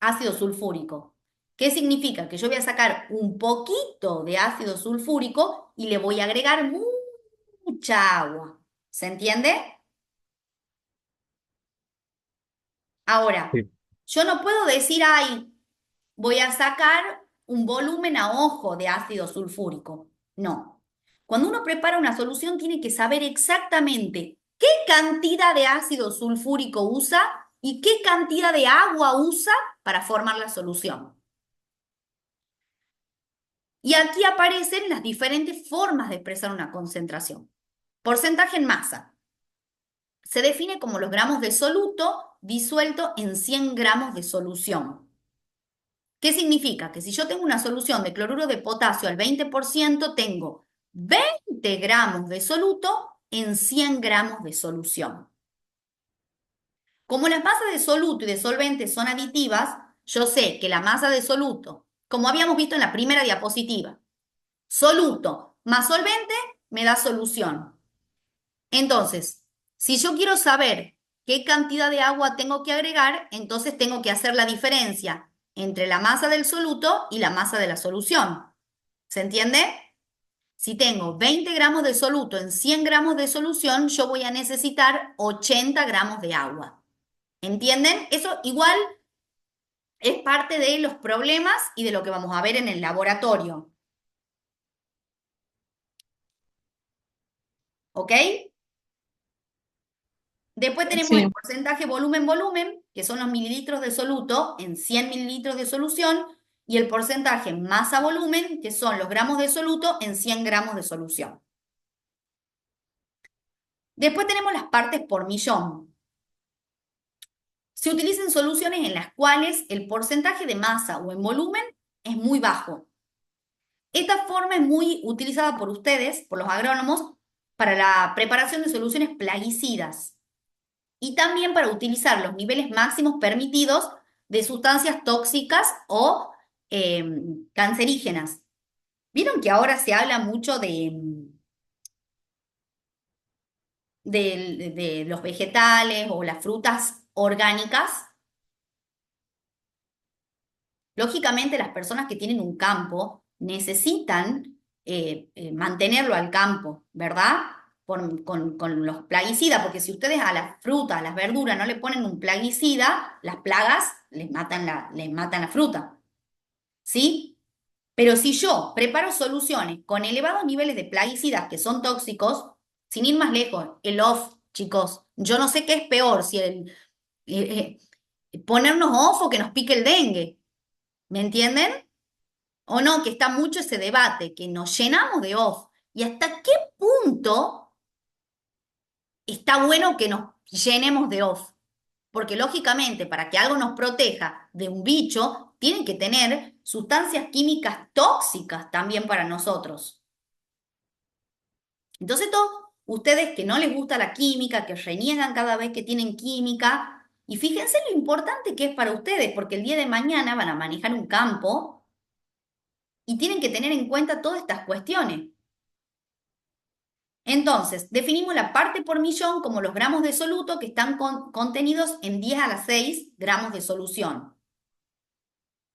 Speaker 1: ácido sulfúrico. ¿Qué significa? Que yo voy a sacar un poquito de ácido sulfúrico y le voy a agregar mucha agua. ¿Se entiende? Ahora,
Speaker 2: Sí.
Speaker 1: yo no puedo decir, ay, voy a sacar un volumen a ojo de ácido sulfúrico. No. Cuando uno prepara una solución, tiene que saber exactamente qué cantidad de ácido sulfúrico usa y qué cantidad de agua usa para formar la solución. Y aquí aparecen las diferentes formas de expresar una concentración. Porcentaje en masa. Se define como los gramos de soluto disuelto en 100 gramos de solución. ¿Qué significa? Que si yo tengo una solución de cloruro de potasio al 20%, tengo 20 gramos de soluto en 100 gramos de solución. Como las masas de soluto y de solvente son aditivas, yo sé que la masa de soluto, como habíamos visto en la primera diapositiva, soluto más solvente me da solución. Entonces, si yo quiero saber qué cantidad de agua tengo que agregar, entonces tengo que hacer la diferencia entre la masa del soluto y la masa de la solución. ¿Se entiende? Si tengo 20 gramos de soluto en 100 gramos de solución, yo voy a necesitar 80 gramos de agua. ¿Entienden? Eso igual es parte de los problemas y de lo que vamos a ver en el laboratorio. ¿Ok? Después tenemos
Speaker 4: Sí,
Speaker 1: el porcentaje volumen-volumen, que son los mililitros de soluto en 100 mililitros de solución, y el porcentaje masa-volumen, que son los gramos de soluto en 100 gramos de solución. Después tenemos las partes por millón. Se utilizan soluciones en las cuales el porcentaje de masa o en volumen es muy bajo. Esta forma es muy utilizada por ustedes, por los agrónomos, para la preparación de soluciones plaguicidas y también para utilizar los niveles máximos permitidos de sustancias tóxicas o cancerígenas. ¿Vieron que ahora se habla mucho de los vegetales o las frutas orgánicas? Lógicamente, las personas que tienen un campo necesitan mantenerlo al campo, ¿verdad? Con los plaguicidas, porque si ustedes a las frutas, a las verduras no le ponen un plaguicida, las plagas les matan la fruta, ¿sí? Pero si yo preparo soluciones con elevados niveles de plaguicidas que son tóxicos, sin ir más lejos, el off, chicos, yo no sé qué es peor, si ponernos off o que nos pique el dengue. ¿Me entienden? O no, que está mucho ese debate, que nos llenamos de off. ¿Y hasta qué punto está bueno que nos llenemos de off? Porque lógicamente, para que algo nos proteja de un bicho, tiene que tener sustancias químicas tóxicas también para nosotros. Entonces, todos ustedes que no les gusta la química, que reniegan cada vez que tienen química, y fíjense lo importante que es para ustedes, porque el día de mañana van a manejar un campo y tienen que tener en cuenta todas estas cuestiones. Entonces, definimos la parte por millón como los gramos de soluto que están contenidos en 10 a la 6 gramos de solución.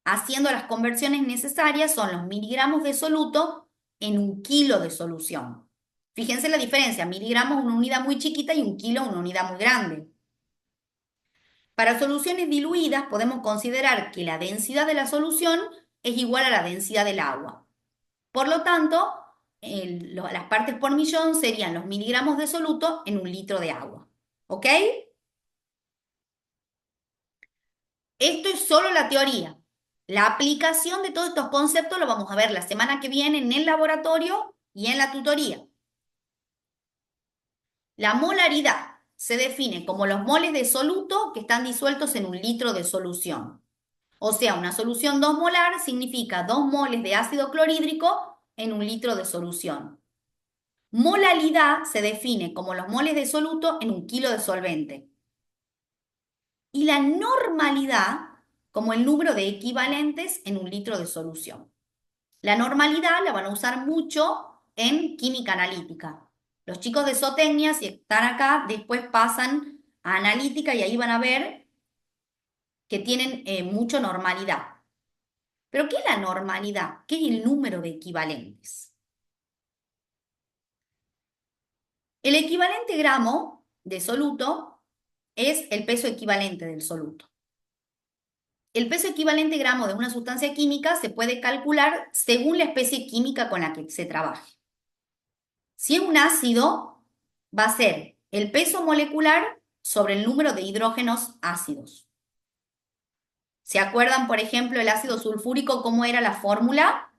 Speaker 1: Haciendo las conversiones necesarias son los miligramos de soluto en 1 kilo de solución. Fíjense la diferencia, miligramos una unidad muy chiquita y 1 kilo una unidad muy grande. Para soluciones diluidas podemos considerar que la densidad de la solución es igual a la densidad del agua. Por lo tanto, las partes por millón serían los miligramos de soluto en 1 litro de agua. ¿Ok? Esto es solo la teoría. La aplicación de todos estos conceptos lo vamos a ver la semana que viene en el laboratorio y en la tutoría. La molaridad se define como los moles de soluto que están disueltos en 1 litro de solución. O sea, una solución 2 molar significa 2 moles de ácido clorhídrico en 1 litro de solución. Molalidad se define como los moles de soluto en 1 kilo de solvente. Y la normalidad como el número de equivalentes en 1 litro de solución. La normalidad la van a usar mucho en química analítica. Los chicos de zootecnia, si están acá, después pasan a analítica y ahí van a ver que tienen mucho normalidad. ¿Pero qué es la normalidad? ¿Qué es el número de equivalentes? El equivalente gramo de soluto es el peso equivalente del soluto. El peso equivalente gramo de una sustancia química se puede calcular según la especie química con la que se trabaje. Si es un ácido, va a ser el peso molecular sobre el número de hidrógenos ácidos. ¿Se acuerdan, por ejemplo, el ácido sulfúrico, cómo era la fórmula?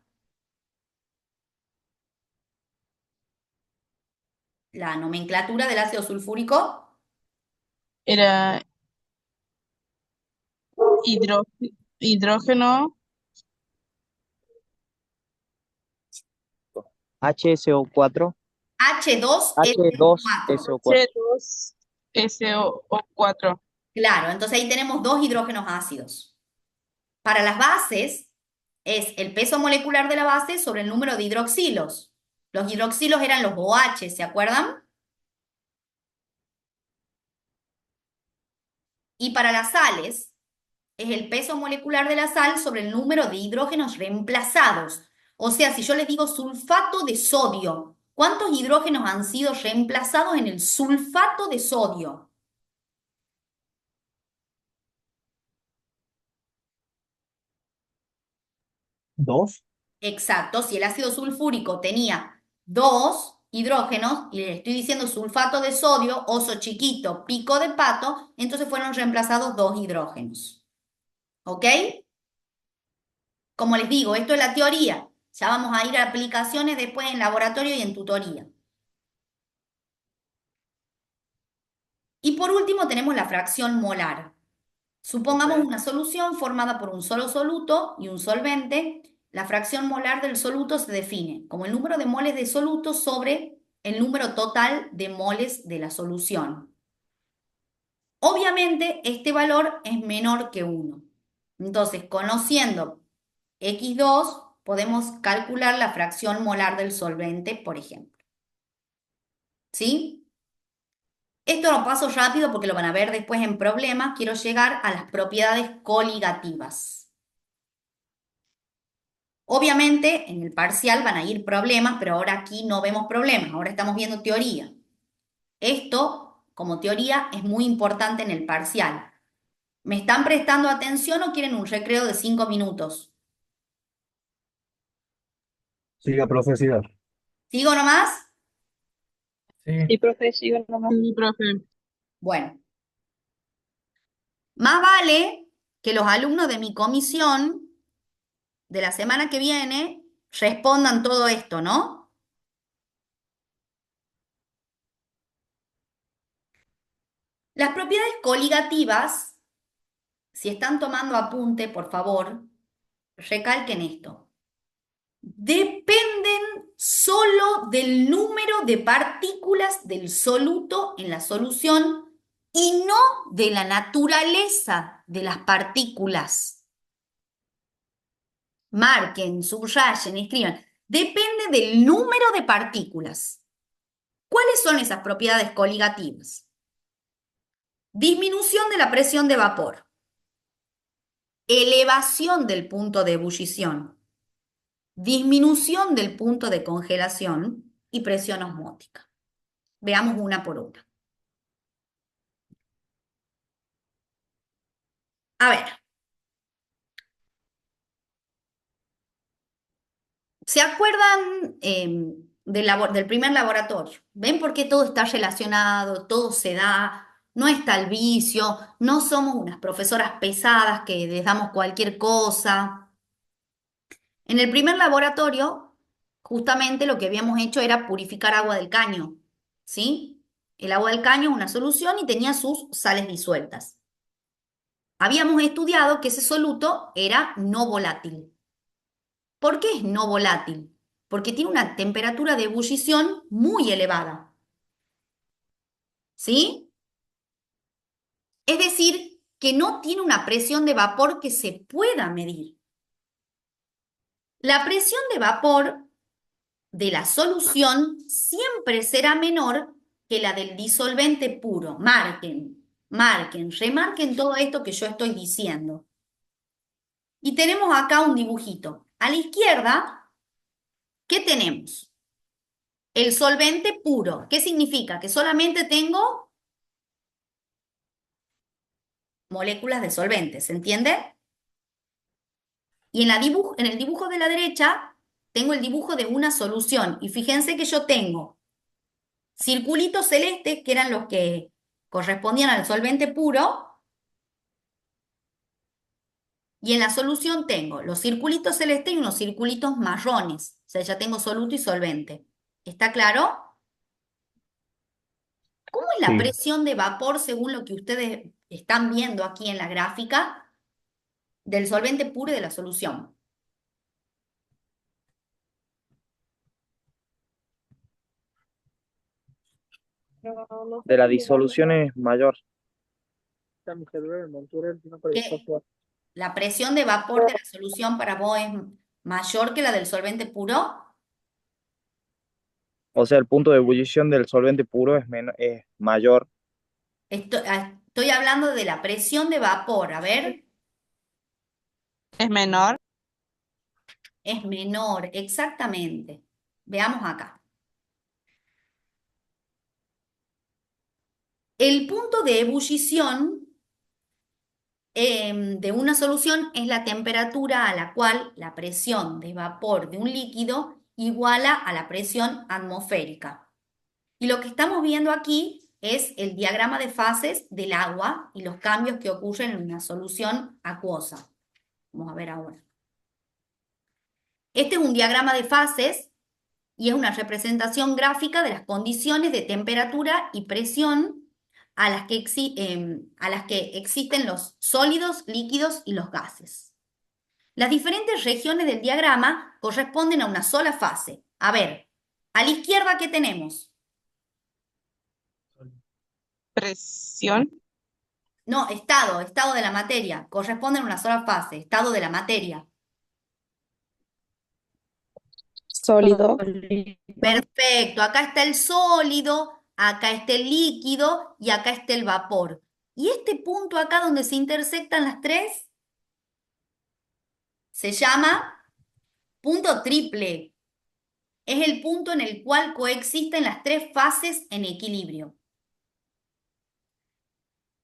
Speaker 1: La nomenclatura del ácido sulfúrico.
Speaker 4: Era hidrógeno,
Speaker 9: HSO4,
Speaker 1: H2SO4.
Speaker 9: H2SO4.
Speaker 4: C2SO4.
Speaker 1: Claro, entonces ahí tenemos 2 hidrógenos ácidos. Para las bases es el peso molecular de la base sobre el número de hidroxilos. Los hidroxilos eran los OH, ¿se acuerdan? Y para las sales es el peso molecular de la sal sobre el número de hidrógenos reemplazados. O sea, si yo les digo sulfato de sodio, ¿cuántos hidrógenos han sido reemplazados en el sulfato de sodio?
Speaker 2: 2.
Speaker 1: Exacto, si el ácido sulfúrico tenía 2 hidrógenos y le estoy diciendo sulfato de sodio, oso chiquito, pico de pato, entonces fueron reemplazados 2 hidrógenos. ¿Ok? Como les digo, esto es la teoría. Ya vamos a ir a aplicaciones después en laboratorio y en tutoría. Y por último tenemos la fracción molar. Supongamos una solución formada por un solo soluto y un solvente. La fracción molar del soluto se define como el número de moles de soluto sobre el número total de moles de la solución. Obviamente, este valor es menor que 1. Entonces, conociendo X2, podemos calcular la fracción molar del solvente, por ejemplo. ¿Sí? Esto lo paso rápido porque lo van a ver después en problemas. Quiero llegar a las propiedades coligativas. Obviamente, en el parcial van a ir problemas, pero ahora aquí no vemos problemas, ahora estamos viendo teoría. Esto, como teoría, es muy importante en el parcial. ¿Me están prestando atención o quieren un recreo de 5 minutos?
Speaker 2: Siga, profe, siga.
Speaker 1: ¿Sigo nomás?
Speaker 7: Sí, profe, sigo nomás.
Speaker 4: Sí, profe.
Speaker 1: Bueno, más vale que los alumnos de mi comisión de la semana que viene respondan todo esto, ¿no? Las propiedades coligativas, si están tomando apunte, por favor, recalquen esto. Dependen solo del número de partículas del soluto en la solución y no de la naturaleza de las partículas. Marquen, subrayen, escriban. Depende del número de partículas. ¿Cuáles son esas propiedades coligativas? Disminución de la presión de vapor. Elevación del punto de ebullición. Disminución del punto de congelación y presión osmótica. Veamos una por una. A ver. ¿Se acuerdan del primer laboratorio? ¿Ven por qué todo está relacionado, todo se da? No está el vicio, no somos unas profesoras pesadas que les damos cualquier cosa. En el primer laboratorio, justamente lo que habíamos hecho era purificar agua del caño, ¿sí? El agua del caño es una solución y tenía sus sales disueltas. Habíamos estudiado que ese soluto era no volátil. ¿Por qué es no volátil? Porque tiene una temperatura de ebullición muy elevada. ¿Sí? Es decir, que no tiene una presión de vapor que se pueda medir. La presión de vapor de la solución siempre será menor que la del disolvente puro. Remarquen todo esto que yo estoy diciendo. Y tenemos acá un dibujito. A la izquierda, ¿qué tenemos? El solvente puro. ¿Qué significa? Que solamente tengo moléculas de solvente, ¿se entiende? Y en el dibujo de la derecha tengo el dibujo de una solución. Y fíjense que yo tengo circulitos celestes, que eran los que correspondían al solvente puro, y en la solución tengo los circulitos celestes y unos circulitos marrones. O sea, ya tengo soluto y solvente. ¿Está claro? ¿Cómo es la
Speaker 2: Sí.
Speaker 1: presión de vapor según lo que ustedes están viendo aquí en la gráfica del solvente puro y de la solución?
Speaker 9: De la disolución es mayor.
Speaker 1: ¿Qué? ¿La presión de vapor de la solución para vos es mayor que la del solvente puro?
Speaker 9: O sea, el punto de ebullición del solvente puro es mayor.
Speaker 1: Estoy hablando de la presión de vapor. A ver,
Speaker 4: ¿Es menor?
Speaker 1: es menor, exactamente. Veamos acá. El punto de ebullición de una solución es la temperatura a la cual la presión de vapor de un líquido iguala a la presión atmosférica. Y lo que estamos viendo aquí es el diagrama de fases del agua y los cambios que ocurren en una solución acuosa. Vamos a ver ahora. Este es un diagrama de fases y es una representación gráfica de las condiciones de temperatura y presión a las que existen los sólidos, líquidos y los gases. Las diferentes regiones del diagrama corresponden a una sola fase. A ver, a la izquierda, ¿qué tenemos?
Speaker 4: ¿Presión?
Speaker 1: No, estado de la materia. Corresponden a una sola fase, estado de la materia.
Speaker 7: Sólido.
Speaker 1: Perfecto, acá está el sólido, acá está el líquido y acá está el vapor. ¿Y este punto acá donde se intersectan las tres? Se llama punto triple. Es el punto en el cual coexisten las tres fases en equilibrio.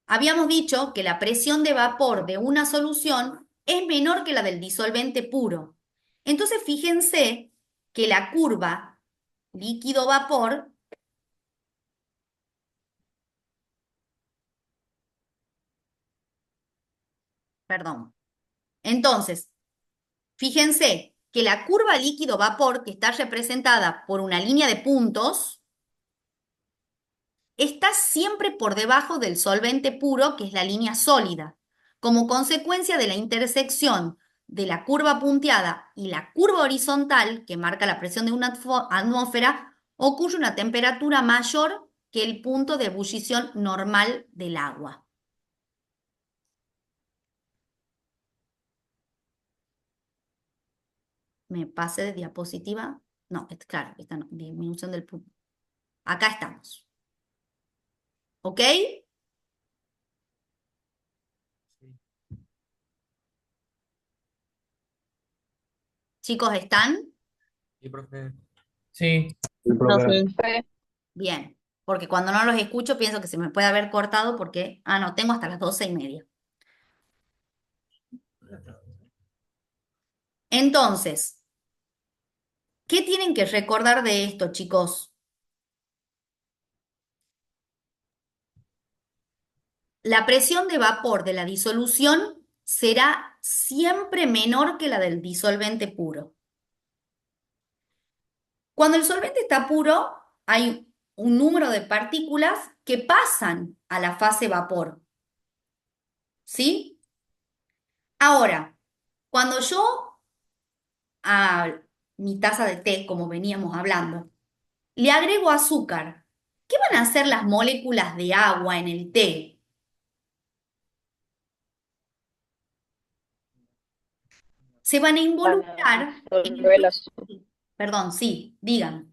Speaker 1: Habíamos dicho que la presión de vapor de una solución es menor que la del disolvente puro. Entonces fíjense que la curva líquido-vapor perdón. Entonces, fíjense que la curva líquido-vapor, que está representada por una línea de puntos, está siempre por debajo del solvente puro, que es la línea sólida. Como consecuencia de la intersección de la curva punteada y la curva horizontal, que marca la presión de una atmósfera, ocurre una temperatura mayor que el punto de ebullición normal del agua. Me pasé de diapositiva. No, claro, esta no, disminución del punto. Acá estamos. ¿Ok? Chicos, ¿están?
Speaker 6: Sí, profe.
Speaker 4: Sí,
Speaker 2: Sí, profe.
Speaker 4: profe.
Speaker 1: Bien. Porque cuando no los escucho pienso que se me puede haber cortado porque, no, tengo hasta las 12:30. Entonces, ¿qué tienen que recordar de esto, chicos? La presión de vapor de la disolución será siempre menor que la del disolvente puro. Cuando el solvente está puro, hay un número de partículas que pasan a la fase vapor. ¿Sí? Ahora, cuando yo a mi taza de té, como veníamos hablando, le agrego azúcar, ¿qué van a hacer las moléculas de agua en el té? Se van a
Speaker 7: Para
Speaker 1: involucrar en el
Speaker 7: disolver el azúcar.
Speaker 1: Perdón, sí, digan.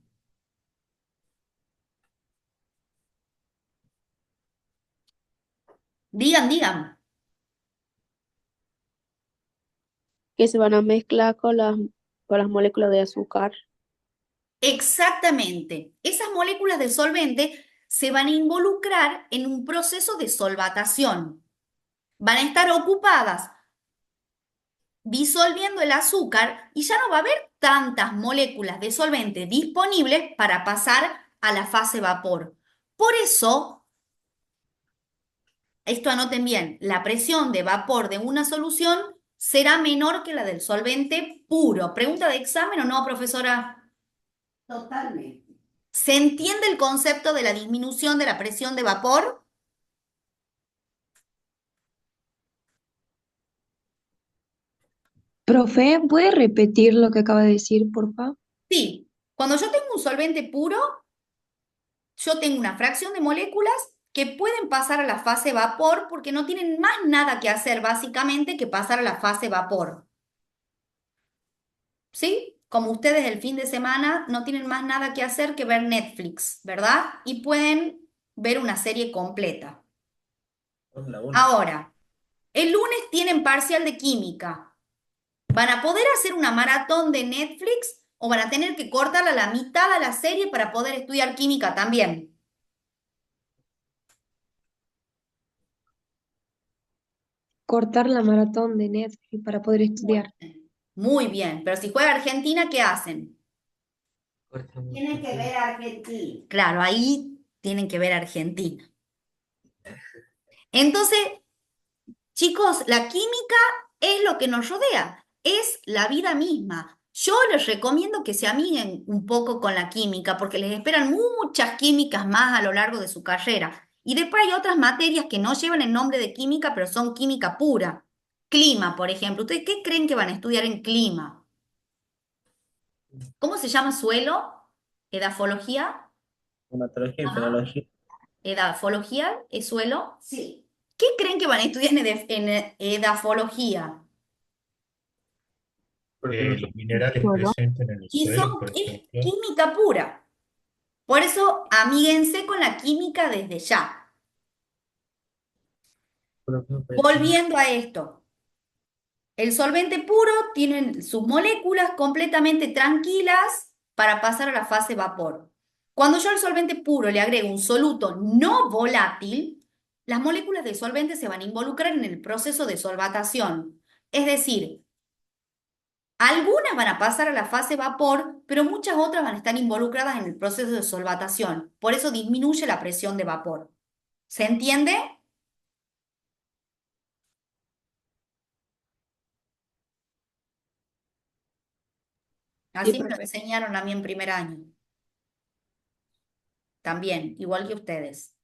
Speaker 1: Digan.
Speaker 7: Que se van a mezclar con las moléculas de azúcar.
Speaker 1: Exactamente. Esas moléculas de solvente se van a involucrar en un proceso de solvatación. Van a estar ocupadas disolviendo el azúcar y ya no va a haber tantas moléculas de solvente disponibles para pasar a la fase vapor. Por eso, esto anoten bien, la presión de vapor de una solución será menor que la del solvente puro. ¿Pregunta de examen o no, profesora?
Speaker 5: Totalmente.
Speaker 1: ¿Se entiende el concepto de la disminución de la presión de vapor?
Speaker 10: Profe, ¿puede repetir lo que acaba de decir, por favor?
Speaker 1: Sí. Cuando yo tengo un solvente puro, yo tengo una fracción de moléculas que pueden pasar a la fase vapor porque no tienen más nada que hacer básicamente que pasar a la fase vapor. ¿Sí? Como ustedes el fin de semana no tienen más nada que hacer que ver Netflix, ¿verdad? Y pueden ver una serie completa. Ahora, el lunes tienen parcial de química. ¿Van a poder hacer una maratón de Netflix o van a tener que cortar a la mitad de la serie para poder estudiar química también?
Speaker 10: Cortar la maratón de Netflix para poder estudiar.
Speaker 1: Muy bien, pero si juega Argentina, ¿qué hacen?
Speaker 5: Tiene que ver a Argentina.
Speaker 1: Claro, ahí tienen que ver a Argentina. Entonces, chicos, la química es lo que nos rodea, es la vida misma. Yo les recomiendo que se amiguen un poco con la química porque les esperan muchas químicas más a lo largo de su carrera. Y después hay otras materias que no llevan el nombre de química, pero son química pura. Clima, por ejemplo. ¿Ustedes qué creen que van a estudiar en clima? ¿Cómo se llama suelo? ¿Edafología?
Speaker 6: Climatología y
Speaker 1: Ajá.
Speaker 6: fenología.
Speaker 1: ¿Edafología es suelo?
Speaker 5: Sí.
Speaker 1: ¿Qué creen que van a estudiar en edafología?
Speaker 3: Los minerales
Speaker 7: Bueno,
Speaker 3: presentes en el
Speaker 1: Y
Speaker 3: suelo, por
Speaker 1: es
Speaker 3: ejemplo.
Speaker 1: química pura. Por eso, amíguense con la química desde ya. Volviendo a esto, el solvente puro tiene sus moléculas completamente tranquilas para pasar a la fase vapor. Cuando yo al solvente puro le agrego un soluto no volátil, las moléculas del solvente se van a involucrar en el proceso de solvatación. Es decir, algunas van a pasar a la fase vapor, pero muchas otras van a estar involucradas en el proceso de solvatación. Por eso disminuye la presión de vapor. ¿Se entiende?
Speaker 7: sí,
Speaker 1: Así me lo
Speaker 7: profe.
Speaker 1: enseñaron a mí en primer año. También, igual que ustedes.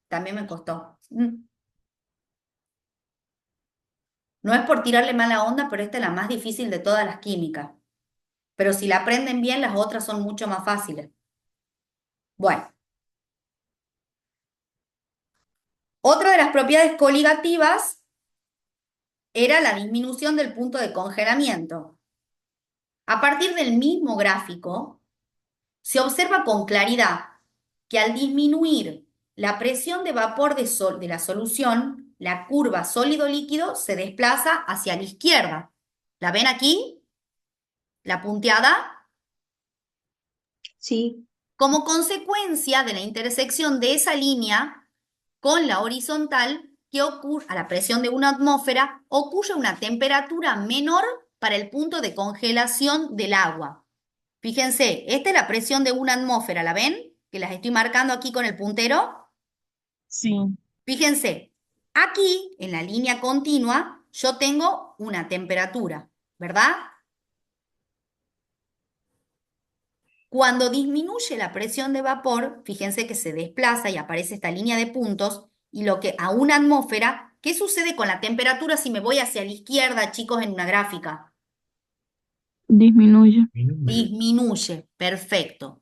Speaker 1: También me costó. No es por tirarle mala onda, pero esta es la más difícil de todas las químicas. Pero si la aprenden bien, las otras son mucho más fáciles. Bueno, otra de las propiedades coligativas era la disminución del punto de congelamiento. A partir del mismo gráfico, se observa con claridad que al disminuir la presión de vapor de la solución, la curva sólido-líquido se desplaza hacia la izquierda. ¿La ven aquí? ¿La punteada?
Speaker 10: Sí,
Speaker 1: Como consecuencia de la intersección de esa línea con la horizontal que ocurre a la presión de una atmósfera, ocurre una temperatura menor para el punto de congelación del agua. Fíjense, esta es la presión de una atmósfera, ¿la ven? Que las estoy marcando aquí con el puntero.
Speaker 4: Sí.
Speaker 1: Fíjense, aquí en la línea continua yo tengo una temperatura, ¿verdad? Cuando disminuye la presión de vapor, fíjense que se desplaza y aparece esta línea de puntos y lo que a una atmósfera, ¿qué sucede con la temperatura si me voy hacia la izquierda, chicos, en una gráfica?
Speaker 4: Disminuye.
Speaker 1: Disminuye, perfecto.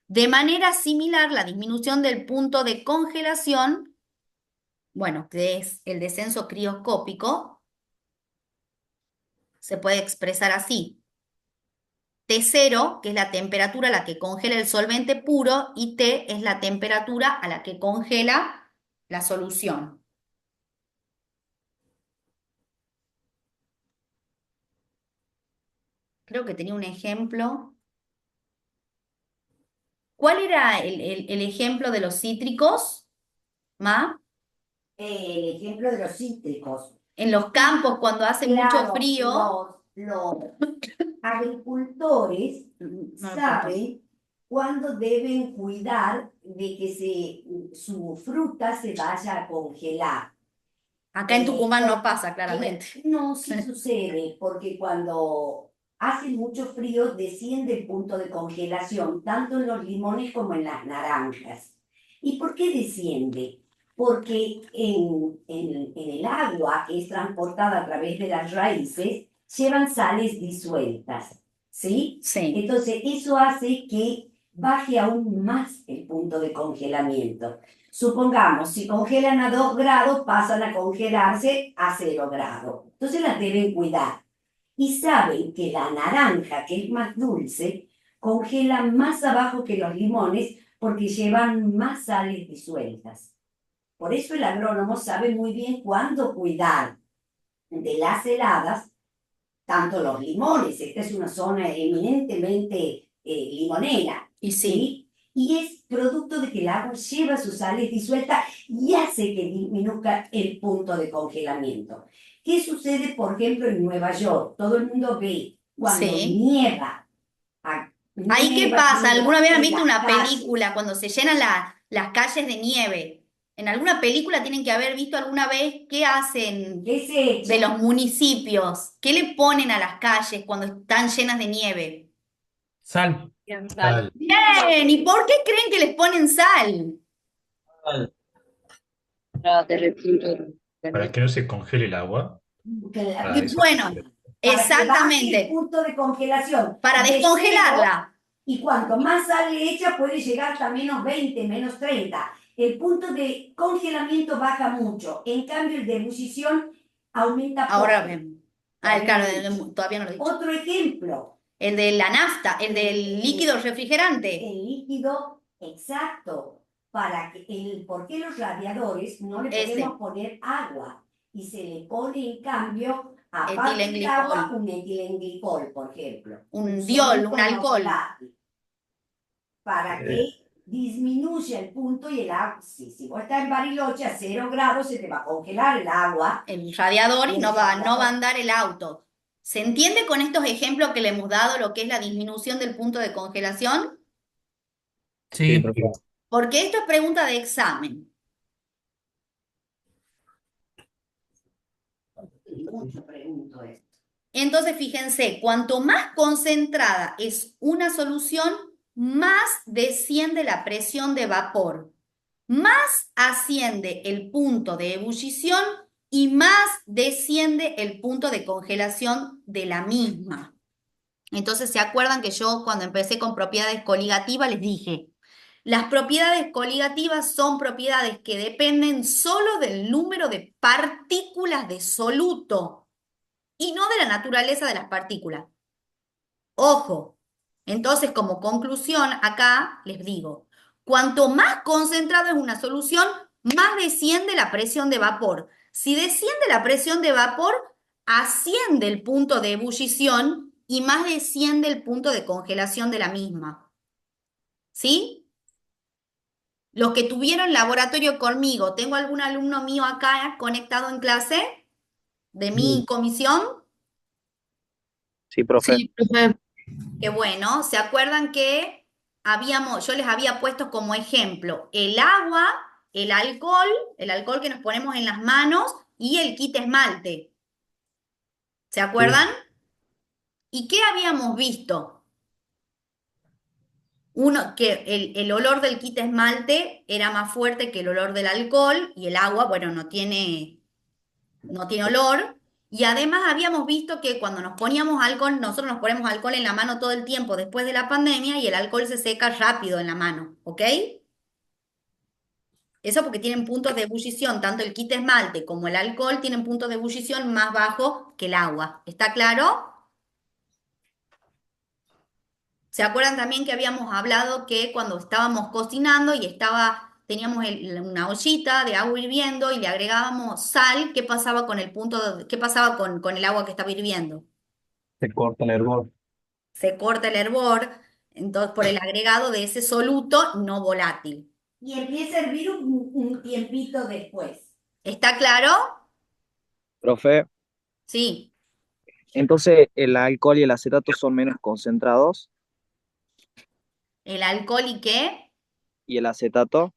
Speaker 1: De manera similar, la disminución del punto de congelación, bueno, que es el descenso crioscópico, se puede expresar así. T0, que es la temperatura a la que congela el solvente puro, y T es la temperatura a la que congela la solución. Creo que tenía un ejemplo. ¿Cuál era el ejemplo de los cítricos, Ma?
Speaker 5: El ejemplo de los cítricos.
Speaker 1: En los campos, cuando hace mucho
Speaker 5: Claro,
Speaker 1: frío.
Speaker 5: los agricultores
Speaker 1: No,
Speaker 5: saben cuándo deben cuidar de que su fruta se vaya a congelar.
Speaker 1: Acá en Tucumán no
Speaker 5: porque-
Speaker 1: pasa, claramente.
Speaker 5: No, sí sucede, porque cuando hace mucho frío desciende el punto de congelación, tanto en los limones como en las naranjas. ¿Y por qué desciende? Porque en el agua que es transportada a través de las raíces, llevan sales disueltas, ¿sí?
Speaker 1: Sí.
Speaker 5: Entonces, eso hace que baje aún más el punto de congelamiento. Supongamos, si congelan a 2 grados, pasan a congelarse a 0 grados. Entonces las deben cuidar. Y saben que la naranja, que es más dulce, congela más abajo que los limones porque llevan más sales disueltas. Por eso el agrónomo sabe muy bien cuándo cuidar de las heladas, tanto los limones, esta es una zona eminentemente limonera,
Speaker 1: Y sí.
Speaker 5: ¿sí? Y es producto de que el agua lleva sus sales disueltas y hace que disminuzca el punto de congelamiento. ¿Qué sucede, por ejemplo, en Nueva York? Todo el mundo ve cuando
Speaker 1: Sí.
Speaker 5: nieva.
Speaker 1: ¿Ahí qué pasa? ¿Alguna vez han
Speaker 5: en
Speaker 1: visto
Speaker 5: las
Speaker 1: una
Speaker 5: calles.
Speaker 1: película cuando se llenan las calles de nieve? En alguna película tienen que haber visto alguna vez qué hacen
Speaker 5: ¿Qué se echa?
Speaker 1: de los municipios. ¿Qué le ponen a las calles cuando están llenas de nieve?
Speaker 3: Sal.
Speaker 7: Sal.
Speaker 1: Bien, ¿y por qué creen que les ponen sal?
Speaker 7: Para derretir.
Speaker 3: Para que no se congele el agua.
Speaker 5: Claro.
Speaker 3: Para eso.
Speaker 1: Bueno,
Speaker 5: Para que baje el
Speaker 1: exactamente,
Speaker 5: punto de congelación.
Speaker 1: para
Speaker 5: de
Speaker 1: descongelarla.
Speaker 5: Y cuanto más sal le echa, puede llegar hasta menos 20, menos 30. El punto de congelamiento baja mucho. En cambio, el de ebullición aumenta poco.
Speaker 1: Ahora ven. Ah, claro, todavía no lo he dicho.
Speaker 5: Otro ejemplo.
Speaker 1: El de la nafta, el del líquido refrigerante.
Speaker 5: El líquido exacto. ¿Por qué los radiadores no le
Speaker 1: Ese.
Speaker 5: podemos poner agua? Y se le pone, en cambio, aparte del
Speaker 1: Etilenglicol.
Speaker 5: agua, un etilenglicol, por ejemplo.
Speaker 1: Un diol,
Speaker 5: solito
Speaker 1: un alcohol.
Speaker 5: inoxidable. Para que disminuya el punto y el agua. Si vos estás en Bariloche a 0 grados, se te va a congelar el agua.
Speaker 1: El radiador y no va a andar el auto. ¿Se entiende con estos ejemplos que le hemos dado lo que es la disminución del punto de congelación?
Speaker 2: Sí,
Speaker 3: Sí.
Speaker 2: profesor.
Speaker 1: Porque esto es pregunta de examen.
Speaker 5: Mucho pregunto esto.
Speaker 1: Entonces, fíjense, cuanto más concentrada es una solución, más desciende la presión de vapor. más asciende el punto de ebullición y más desciende el punto de congelación de la misma. Entonces, ¿se acuerdan que yo cuando empecé con propiedades coligativas les dije, las propiedades coligativas son propiedades que dependen solo del número de partículas de soluto y no de la naturaleza de las partículas? Ojo, entonces como conclusión acá les digo, cuanto más concentrado es una solución, más desciende la presión de vapor. Si desciende la presión de vapor, asciende el punto de ebullición y más desciende el punto de congelación de la misma. ¿Sí? Los que tuvieron laboratorio conmigo, ¿tengo algún alumno mío acá conectado en clase de mi comisión?
Speaker 9: Sí, profe.
Speaker 2: Sí, profe.
Speaker 1: Qué bueno, ¿se acuerdan que yo les había puesto como ejemplo el agua, el alcohol que nos ponemos en las manos y el kit esmalte? ¿Se acuerdan? ¿Y qué habíamos visto? Uno, que el olor del kit esmalte era más fuerte que el olor del alcohol y el agua, bueno, no tiene olor. Y además habíamos visto que cuando nos poníamos alcohol, nosotros nos ponemos alcohol en la mano todo el tiempo después de la pandemia y el alcohol se seca rápido en la mano, ¿ok? Eso porque tienen puntos de ebullición, tanto el kit esmalte como el alcohol tienen puntos de ebullición más bajos que el agua. ¿Está claro? ¿Se acuerdan también que habíamos hablado que cuando estábamos cocinando y teníamos una ollita de agua hirviendo y le agregábamos sal, ¿qué pasaba con qué pasaba con el agua que estaba hirviendo?
Speaker 2: Se corta el hervor.
Speaker 1: Se corta el hervor, entonces por el agregado de ese soluto no volátil.
Speaker 5: Y empieza a hervir un tiempito después.
Speaker 1: ¿Está claro?
Speaker 9: Profe,
Speaker 1: Sí.
Speaker 9: entonces el alcohol y el acetato son menos concentrados
Speaker 1: ¿El alcohol y qué?
Speaker 9: y el acetato.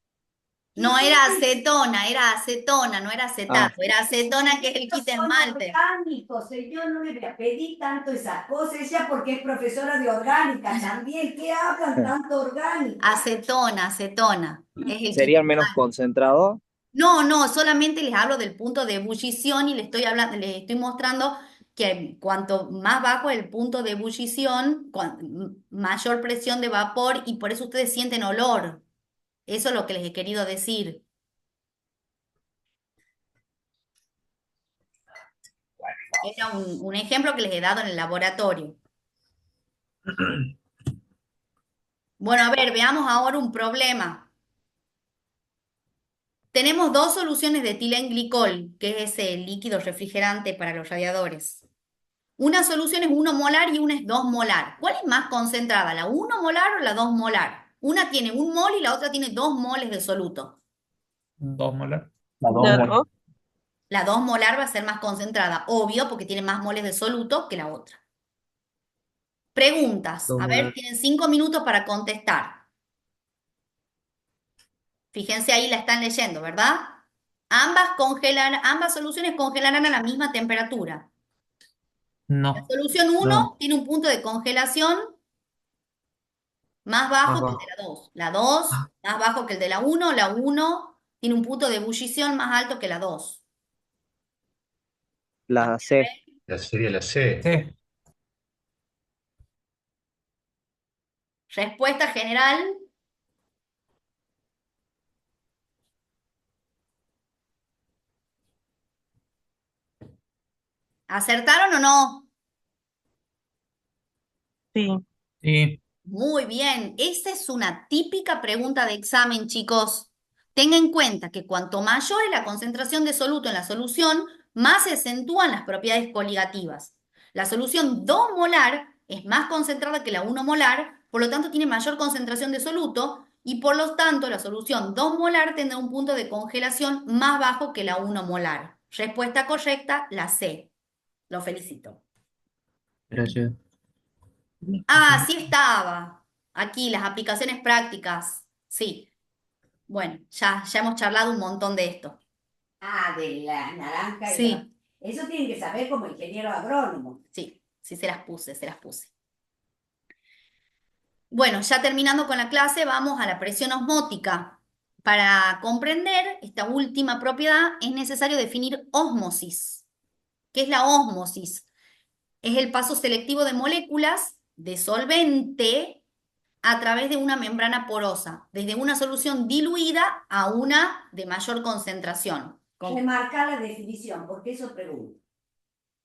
Speaker 1: No era acetona, era acetona, no era
Speaker 9: Ah,
Speaker 1: acetato, era acetona que es el kit
Speaker 5: Son
Speaker 1: esmalte.
Speaker 5: orgánicos, yo no le pedí tanto esas cosas, ella porque es profesora de orgánica también, ¿qué hablan tanto orgánica?
Speaker 1: Acetona, es el kit
Speaker 9: ¿serían menos
Speaker 1: esmalte.
Speaker 9: concentrados?
Speaker 1: No, solamente les hablo del punto de ebullición y les estoy mostrando que cuanto más bajo el punto de ebullición, mayor presión de vapor y por eso ustedes sienten olor. Eso es lo que les he querido decir. Era un ejemplo que les he dado en el laboratorio. Bueno, a ver, veamos ahora un problema. Tenemos dos soluciones de etilenglicol, que es ese líquido refrigerante para los radiadores. Una solución es 1 molar y una es 2 molar. ¿Cuál es más concentrada, la 1 molar o la 2 molar? Una tiene 1 mol y la otra tiene 2 moles de soluto.
Speaker 2: 2 molar. La 2
Speaker 4: La
Speaker 2: molar.
Speaker 4: dos.
Speaker 1: La 2 molar va a ser más concentrada, obvio, porque tiene más moles de soluto que la otra. Preguntas. A ver, tienen 5 minutos para contestar. Fíjense ahí, la están leyendo, ¿verdad? Ambas soluciones congelarán a la misma temperatura. La
Speaker 2: No.
Speaker 1: solución 1
Speaker 2: No.
Speaker 1: tiene un punto de congelación más
Speaker 2: Más
Speaker 1: bajo que el de
Speaker 2: bajo.
Speaker 1: la 2. La 2 más bajo que el de la 1. La 1 tiene un punto de ebullición más alto que la 2.
Speaker 9: La C.
Speaker 3: La serie la C.
Speaker 2: Sí.
Speaker 1: Respuesta general. ¿Acertaron o no?
Speaker 4: Sí.
Speaker 2: Sí.
Speaker 1: Muy bien. Esa es una típica pregunta de examen, chicos. Tenga en cuenta que cuanto mayor es la concentración de soluto en la solución, más se acentúan las propiedades coligativas. La solución 2 molar es más concentrada que la 1 molar, por lo tanto tiene mayor concentración de soluto y por lo tanto la solución 2 molar tendrá un punto de congelación más bajo que la 1 molar. Respuesta correcta, la C. Lo felicito.
Speaker 2: Gracias.
Speaker 1: Ah, sí estaba. Aquí, las aplicaciones prácticas. Sí. Bueno, ya hemos charlado un montón de esto.
Speaker 5: Ah, de la naranja y
Speaker 1: Sí,
Speaker 5: eso tienen que saber como ingeniero agrónomo.
Speaker 1: sí, se las puse, se las puse. Bueno, ya terminando con la clase, vamos a la presión osmótica. para comprender esta última propiedad es necesario definir ósmosis. ¿Qué es la ósmosis? Es el paso selectivo de moléculas de solvente a través de una membrana porosa, desde una solución diluida a una de mayor concentración.
Speaker 5: Remarca la definición, porque eso pregunto.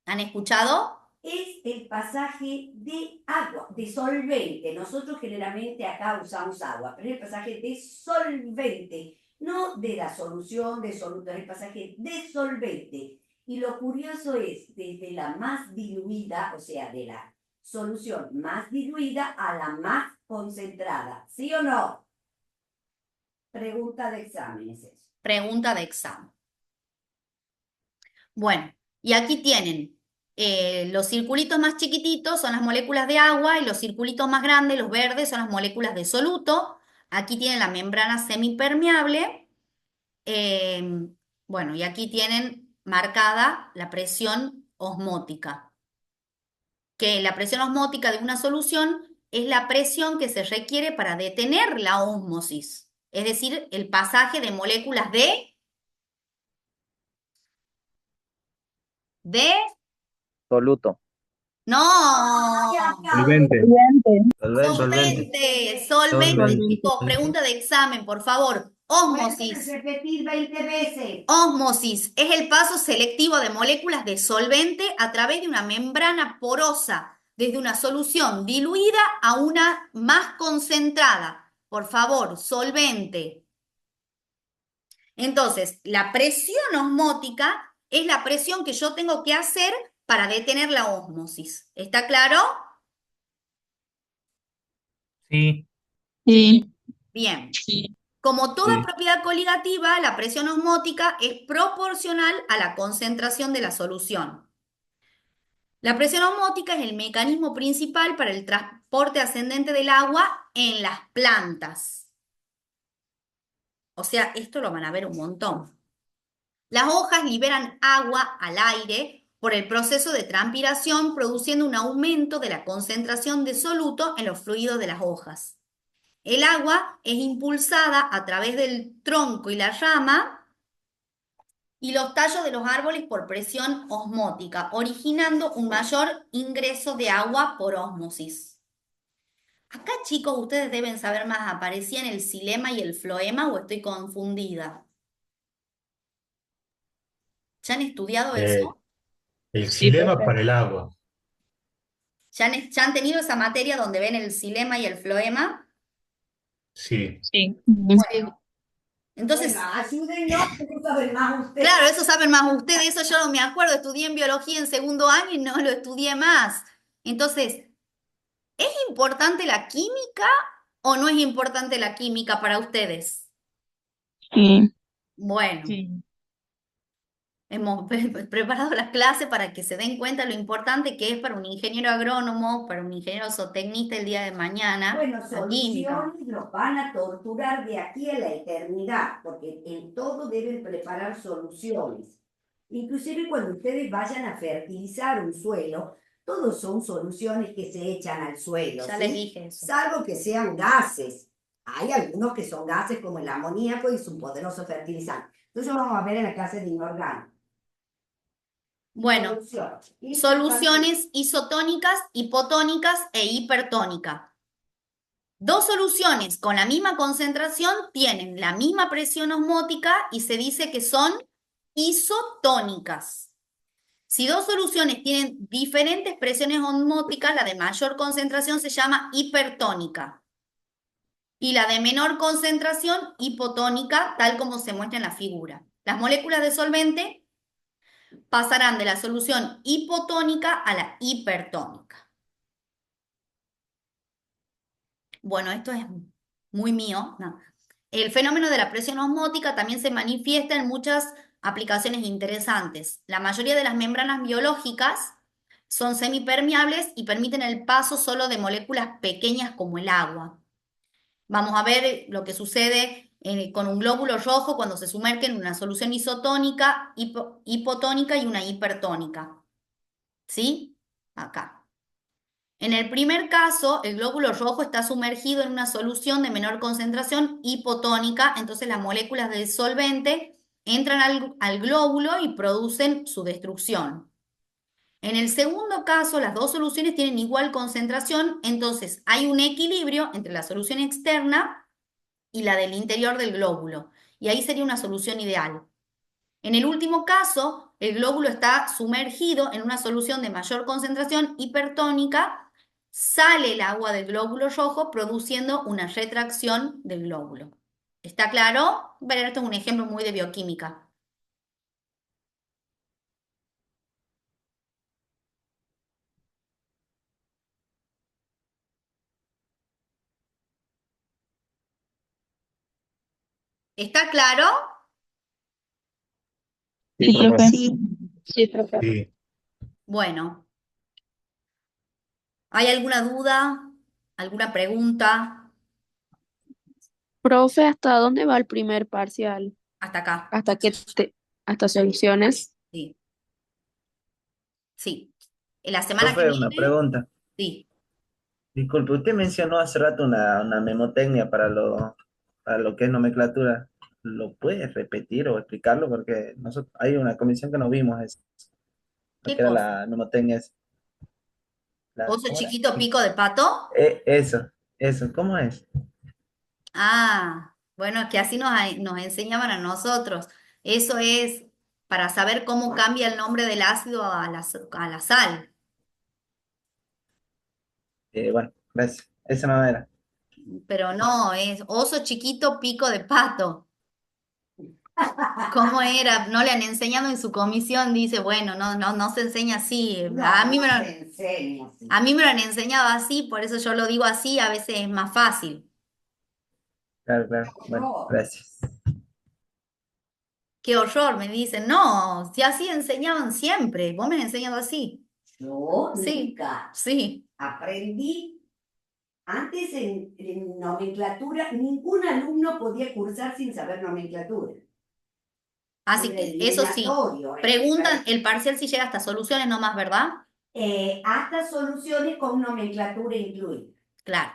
Speaker 1: ¿Han escuchado?
Speaker 5: Es el pasaje de agua, de solvente. Nosotros generalmente acá usamos agua, pero es el pasaje de solvente, no de la solución de soluto, es el pasaje de solvente. Y lo curioso es, desde la más diluida, o sea, de la solución más diluida a la más concentrada. ¿Sí o no? Pregunta de examen es eso.
Speaker 1: Pregunta de examen. Bueno, y aquí tienen los circulitos más chiquititos son las moléculas de agua y los circulitos más grandes, los verdes, son las moléculas de soluto. Aquí tienen la membrana semipermeable. Bueno, y aquí tienen marcada la presión osmótica. Que la presión osmótica de una solución es la presión que se requiere para detener la ósmosis, es decir, el pasaje de moléculas de
Speaker 9: Soluto.
Speaker 1: no,
Speaker 2: Solvente.
Speaker 1: solvente,
Speaker 2: Solvente.
Speaker 1: chicos, pregunta de examen, por favor. Ósmosis.
Speaker 5: Puedes repetir 20 veces.
Speaker 1: Ósmosis es el paso selectivo de moléculas de solvente a través de una membrana porosa, desde una solución diluida a una más concentrada. Por favor, solvente. Entonces, la presión osmótica es la presión que yo tengo que hacer para detener la ósmosis. ¿Está claro?
Speaker 2: Sí.
Speaker 4: Sí.
Speaker 1: Bien.
Speaker 4: Sí.
Speaker 1: Como toda
Speaker 2: Sí.
Speaker 1: propiedad coligativa, la presión osmótica es proporcional a la concentración de la solución. La presión osmótica es el mecanismo principal para el transporte ascendente del agua en las plantas. O sea, esto lo van a ver un montón. Las hojas liberan agua al aire por el proceso de transpiración, produciendo un aumento de la concentración de soluto en los fluidos de las hojas. El agua es impulsada a través del tronco y la rama y los tallos de los árboles por presión osmótica, originando un mayor ingreso de agua por ósmosis. Acá, chicos, ustedes deben saber más. ¿Aparecían el xilema y el floema o estoy confundida? ¿Ya han estudiado eso?
Speaker 3: El
Speaker 4: Sí,
Speaker 3: xilema
Speaker 4: profe.
Speaker 3: para el agua.
Speaker 1: ¿Ya han tenido esa materia donde ven el xilema y el floema?
Speaker 3: Sí.
Speaker 4: Sí.
Speaker 1: Bueno, entonces,
Speaker 5: Bueno, ayúdennos, porque saben más ustedes.
Speaker 1: claro, eso saben más ustedes, eso yo no me acuerdo, estudié en biología en segundo año y no lo estudié más. Entonces, ¿es importante la química o no es importante la química para ustedes?
Speaker 4: Sí.
Speaker 1: Bueno,
Speaker 4: Sí.
Speaker 1: hemos preparado las clases para que se den cuenta lo importante que es para un ingeniero agrónomo, para un ingeniero zootecnista el día de mañana,
Speaker 5: Bueno,
Speaker 1: la química.
Speaker 5: soluciones los van a torturar de aquí a la eternidad, porque en todo deben preparar soluciones. Inclusive cuando ustedes vayan a fertilizar un suelo, todos son soluciones que se echan al suelo,
Speaker 1: Ya
Speaker 5: ¿sí?
Speaker 1: les dije eso.
Speaker 5: Salvo que sean gases. Hay algunos que son gases como el amoníaco y es un poderoso fertilizante. Entonces lo vamos a ver en la clase de inorgánico.
Speaker 1: Bueno, soluciones isotónicas, hipotónicas e hipertónicas. Dos soluciones con la misma concentración tienen la misma presión osmótica y se dice que son isotónicas. Si dos soluciones tienen diferentes presiones osmóticas, la de mayor concentración se llama hipertónica y la de menor concentración hipotónica, tal como se muestra en la figura. Las moléculas de solvente pasarán de la solución hipotónica a la hipertónica. Bueno, esto es muy mío. No. El fenómeno de la presión osmótica también se manifiesta en muchas aplicaciones interesantes. La mayoría de las membranas biológicas son semipermeables y permiten el paso solo de moléculas pequeñas como el agua. Vamos a ver lo que sucede con un glóbulo rojo cuando se sumerge en una solución isotónica, hipotónica y una hipertónica. ¿Sí? Acá. En el primer caso, el glóbulo rojo está sumergido en una solución de menor concentración hipotónica, entonces las moléculas del solvente entran al glóbulo y producen su destrucción. En el segundo caso, las dos soluciones tienen igual concentración, entonces hay un equilibrio entre la solución externa y la del interior del glóbulo, y ahí sería una solución ideal. En el último caso, el glóbulo está sumergido en una solución de mayor concentración hipertónica, sale el agua del glóbulo rojo produciendo una retracción del glóbulo. ¿Está claro? Bueno, esto es un ejemplo muy de bioquímica. ¿Está claro?
Speaker 8: Sí, profe.
Speaker 7: Sí, profe.
Speaker 3: Sí.
Speaker 1: Bueno, ¿hay alguna duda? ¿Alguna pregunta?
Speaker 7: Profe, ¿hasta dónde va el primer parcial?
Speaker 1: Hasta acá.
Speaker 7: Hasta soluciones.
Speaker 1: Sí. Sí. La semana que
Speaker 6: Profe, una
Speaker 1: viene,
Speaker 6: pregunta.
Speaker 1: sí.
Speaker 6: Disculpe, usted mencionó hace rato una memotecnia para lo que es nomenclatura. ¿Lo puede repetir o explicarlo? Porque nosotros, hay una comisión que no vimos, lo
Speaker 1: ¿Qué
Speaker 6: que era
Speaker 1: cosa?
Speaker 6: la memotecnia.
Speaker 1: ¿Oso
Speaker 6: ¿Cómo era?
Speaker 1: chiquito pico de pato?
Speaker 6: Eso, ¿cómo es?
Speaker 1: Ah, bueno, es que así nos enseñaban a nosotros. Eso es para saber cómo cambia el nombre del ácido a la sal.
Speaker 6: Bueno, gracias. Esa no era.
Speaker 1: Pero no, es oso chiquito pico de pato. ¿Cómo era? No le han enseñado en su comisión, dice, bueno, no se enseña así. A mí
Speaker 5: No se enseña así.
Speaker 1: a mí me lo han enseñado así, por eso yo lo digo así, a veces es más fácil.
Speaker 6: Claro, claro. Bueno, gracias.
Speaker 1: Qué horror, me dicen. No, si así enseñaban siempre. Vos me has enseñado así.
Speaker 5: Yo
Speaker 1: Sí,
Speaker 5: nunca
Speaker 1: sí.
Speaker 5: aprendí. Antes en nomenclatura, ningún alumno podía cursar sin saber nomenclatura.
Speaker 1: Así
Speaker 5: Era
Speaker 1: que eso sí.
Speaker 5: eliminatorio.
Speaker 1: Preguntan el parcial si llega hasta soluciones nomás, ¿verdad?
Speaker 5: Hasta soluciones con nomenclatura incluida.
Speaker 1: Claro.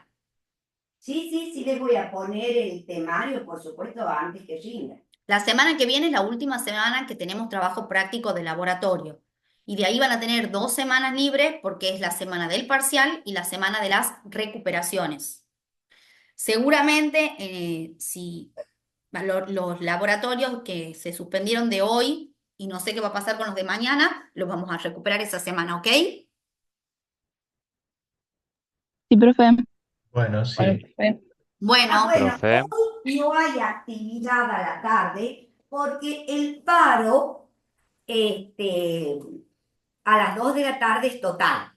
Speaker 5: Sí, les voy a poner el temario, por supuesto, antes que rinda.
Speaker 1: La semana que viene es la última semana que tenemos trabajo práctico de laboratorio. Y de ahí van a tener 2 semanas libres porque es la semana del parcial y la semana de las recuperaciones. Seguramente, si los laboratorios que se suspendieron de hoy y no sé qué va a pasar con los de mañana, los vamos a recuperar esa semana, ¿ok?
Speaker 7: Sí, profe.
Speaker 3: Bueno, sí.
Speaker 1: Bueno,
Speaker 5: Bueno, hoy no hay actividad a la tarde porque el paro a las 2 de la tarde es total.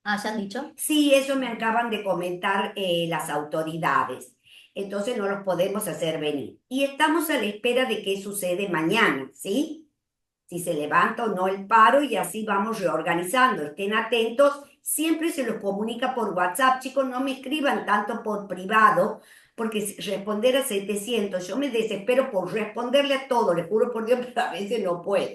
Speaker 1: ¿ya han dicho?
Speaker 5: Sí, eso me acaban de comentar las autoridades. Entonces no los podemos hacer venir. Y estamos a la espera de qué sucede mañana, ¿sí? Si se levanta o no el paro y así vamos reorganizando. Estén atentos. Siempre se los comunica por WhatsApp. Chicos, no me escriban tanto por privado, porque responder a 700, yo me desespero por responderle a todo, les juro por Dios, pero a veces no puedo.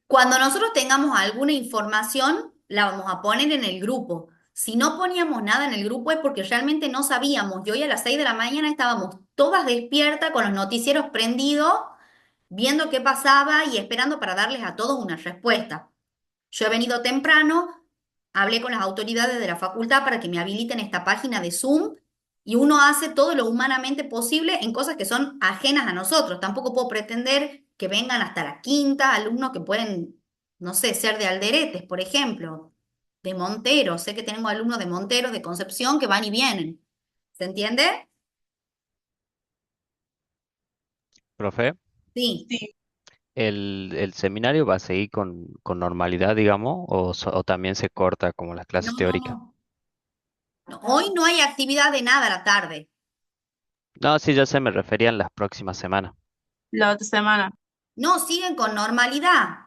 Speaker 1: Cuando nosotros tengamos alguna información, la vamos a poner en el grupo. Si no poníamos nada en el grupo es porque realmente no sabíamos. Y hoy a las 6 de la mañana estábamos todas despiertas con los noticieros prendidos, viendo qué pasaba y esperando para darles a todos una respuesta. Yo he venido temprano, hablé con las autoridades de la facultad para que me habiliten esta página de Zoom y uno hace todo lo humanamente posible en cosas que son ajenas a nosotros. Tampoco puedo pretender que vengan hasta la quinta alumnos que pueden, no sé, ser de Alderetes, por ejemplo, de Montero. Sé que tenemos alumnos de Montero, de Concepción, que van y vienen. ¿Se entiende?
Speaker 11: Profe,
Speaker 1: Sí.
Speaker 11: ¿el seminario va a seguir con normalidad, digamos, o también se corta como las clases teóricas?
Speaker 1: No, hoy no hay actividad de nada a la tarde.
Speaker 11: No, sí, ya se me refería en las próximas semanas.
Speaker 4: La otra semana.
Speaker 1: No, siguen con normalidad.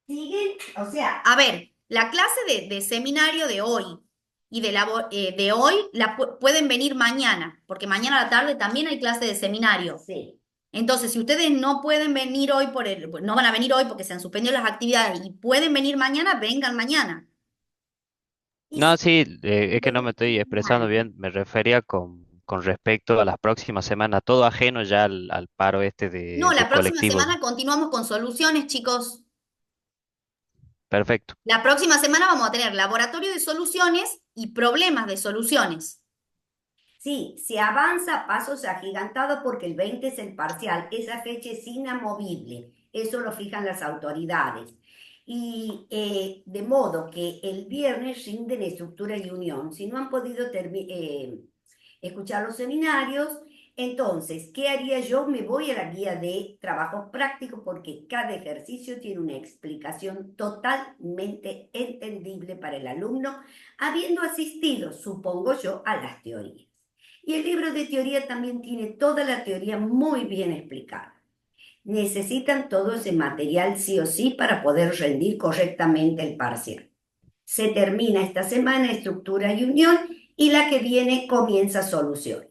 Speaker 5: Siguen, o sea,
Speaker 1: A ver, la clase de seminario de hoy y de hoy pueden venir mañana, porque mañana a la tarde también hay clase de seminario.
Speaker 5: sí.
Speaker 1: Entonces, si ustedes no pueden venir hoy no van a venir hoy porque se han suspendido las actividades y pueden venir mañana, vengan mañana.
Speaker 11: No, sí, es que no me estoy expresando bien. Me refería con respecto a las próximas semanas, todo ajeno ya al paro este
Speaker 1: No,
Speaker 11: de
Speaker 1: la próxima
Speaker 11: colectivos.
Speaker 1: semana continuamos con soluciones, chicos.
Speaker 11: Perfecto.
Speaker 1: La próxima semana vamos a tener laboratorio de soluciones y problemas de soluciones.
Speaker 5: Sí, se avanza a pasos agigantados porque el 20 es el parcial. Esa fecha es inamovible. Eso lo fijan las autoridades. Y de modo que el viernes rinden estructura y unión. Si no han podido escuchar los seminarios, entonces, ¿qué haría yo? Me voy a la guía de trabajos prácticos porque cada ejercicio tiene una explicación totalmente entendible para el alumno, habiendo asistido, supongo yo, a las teorías. Y el libro de teoría también tiene toda la teoría muy bien explicada. Necesitan todo ese material sí o sí para poder rendir correctamente el parcial. Se termina esta semana estructura y unión y la que viene comienza soluciones.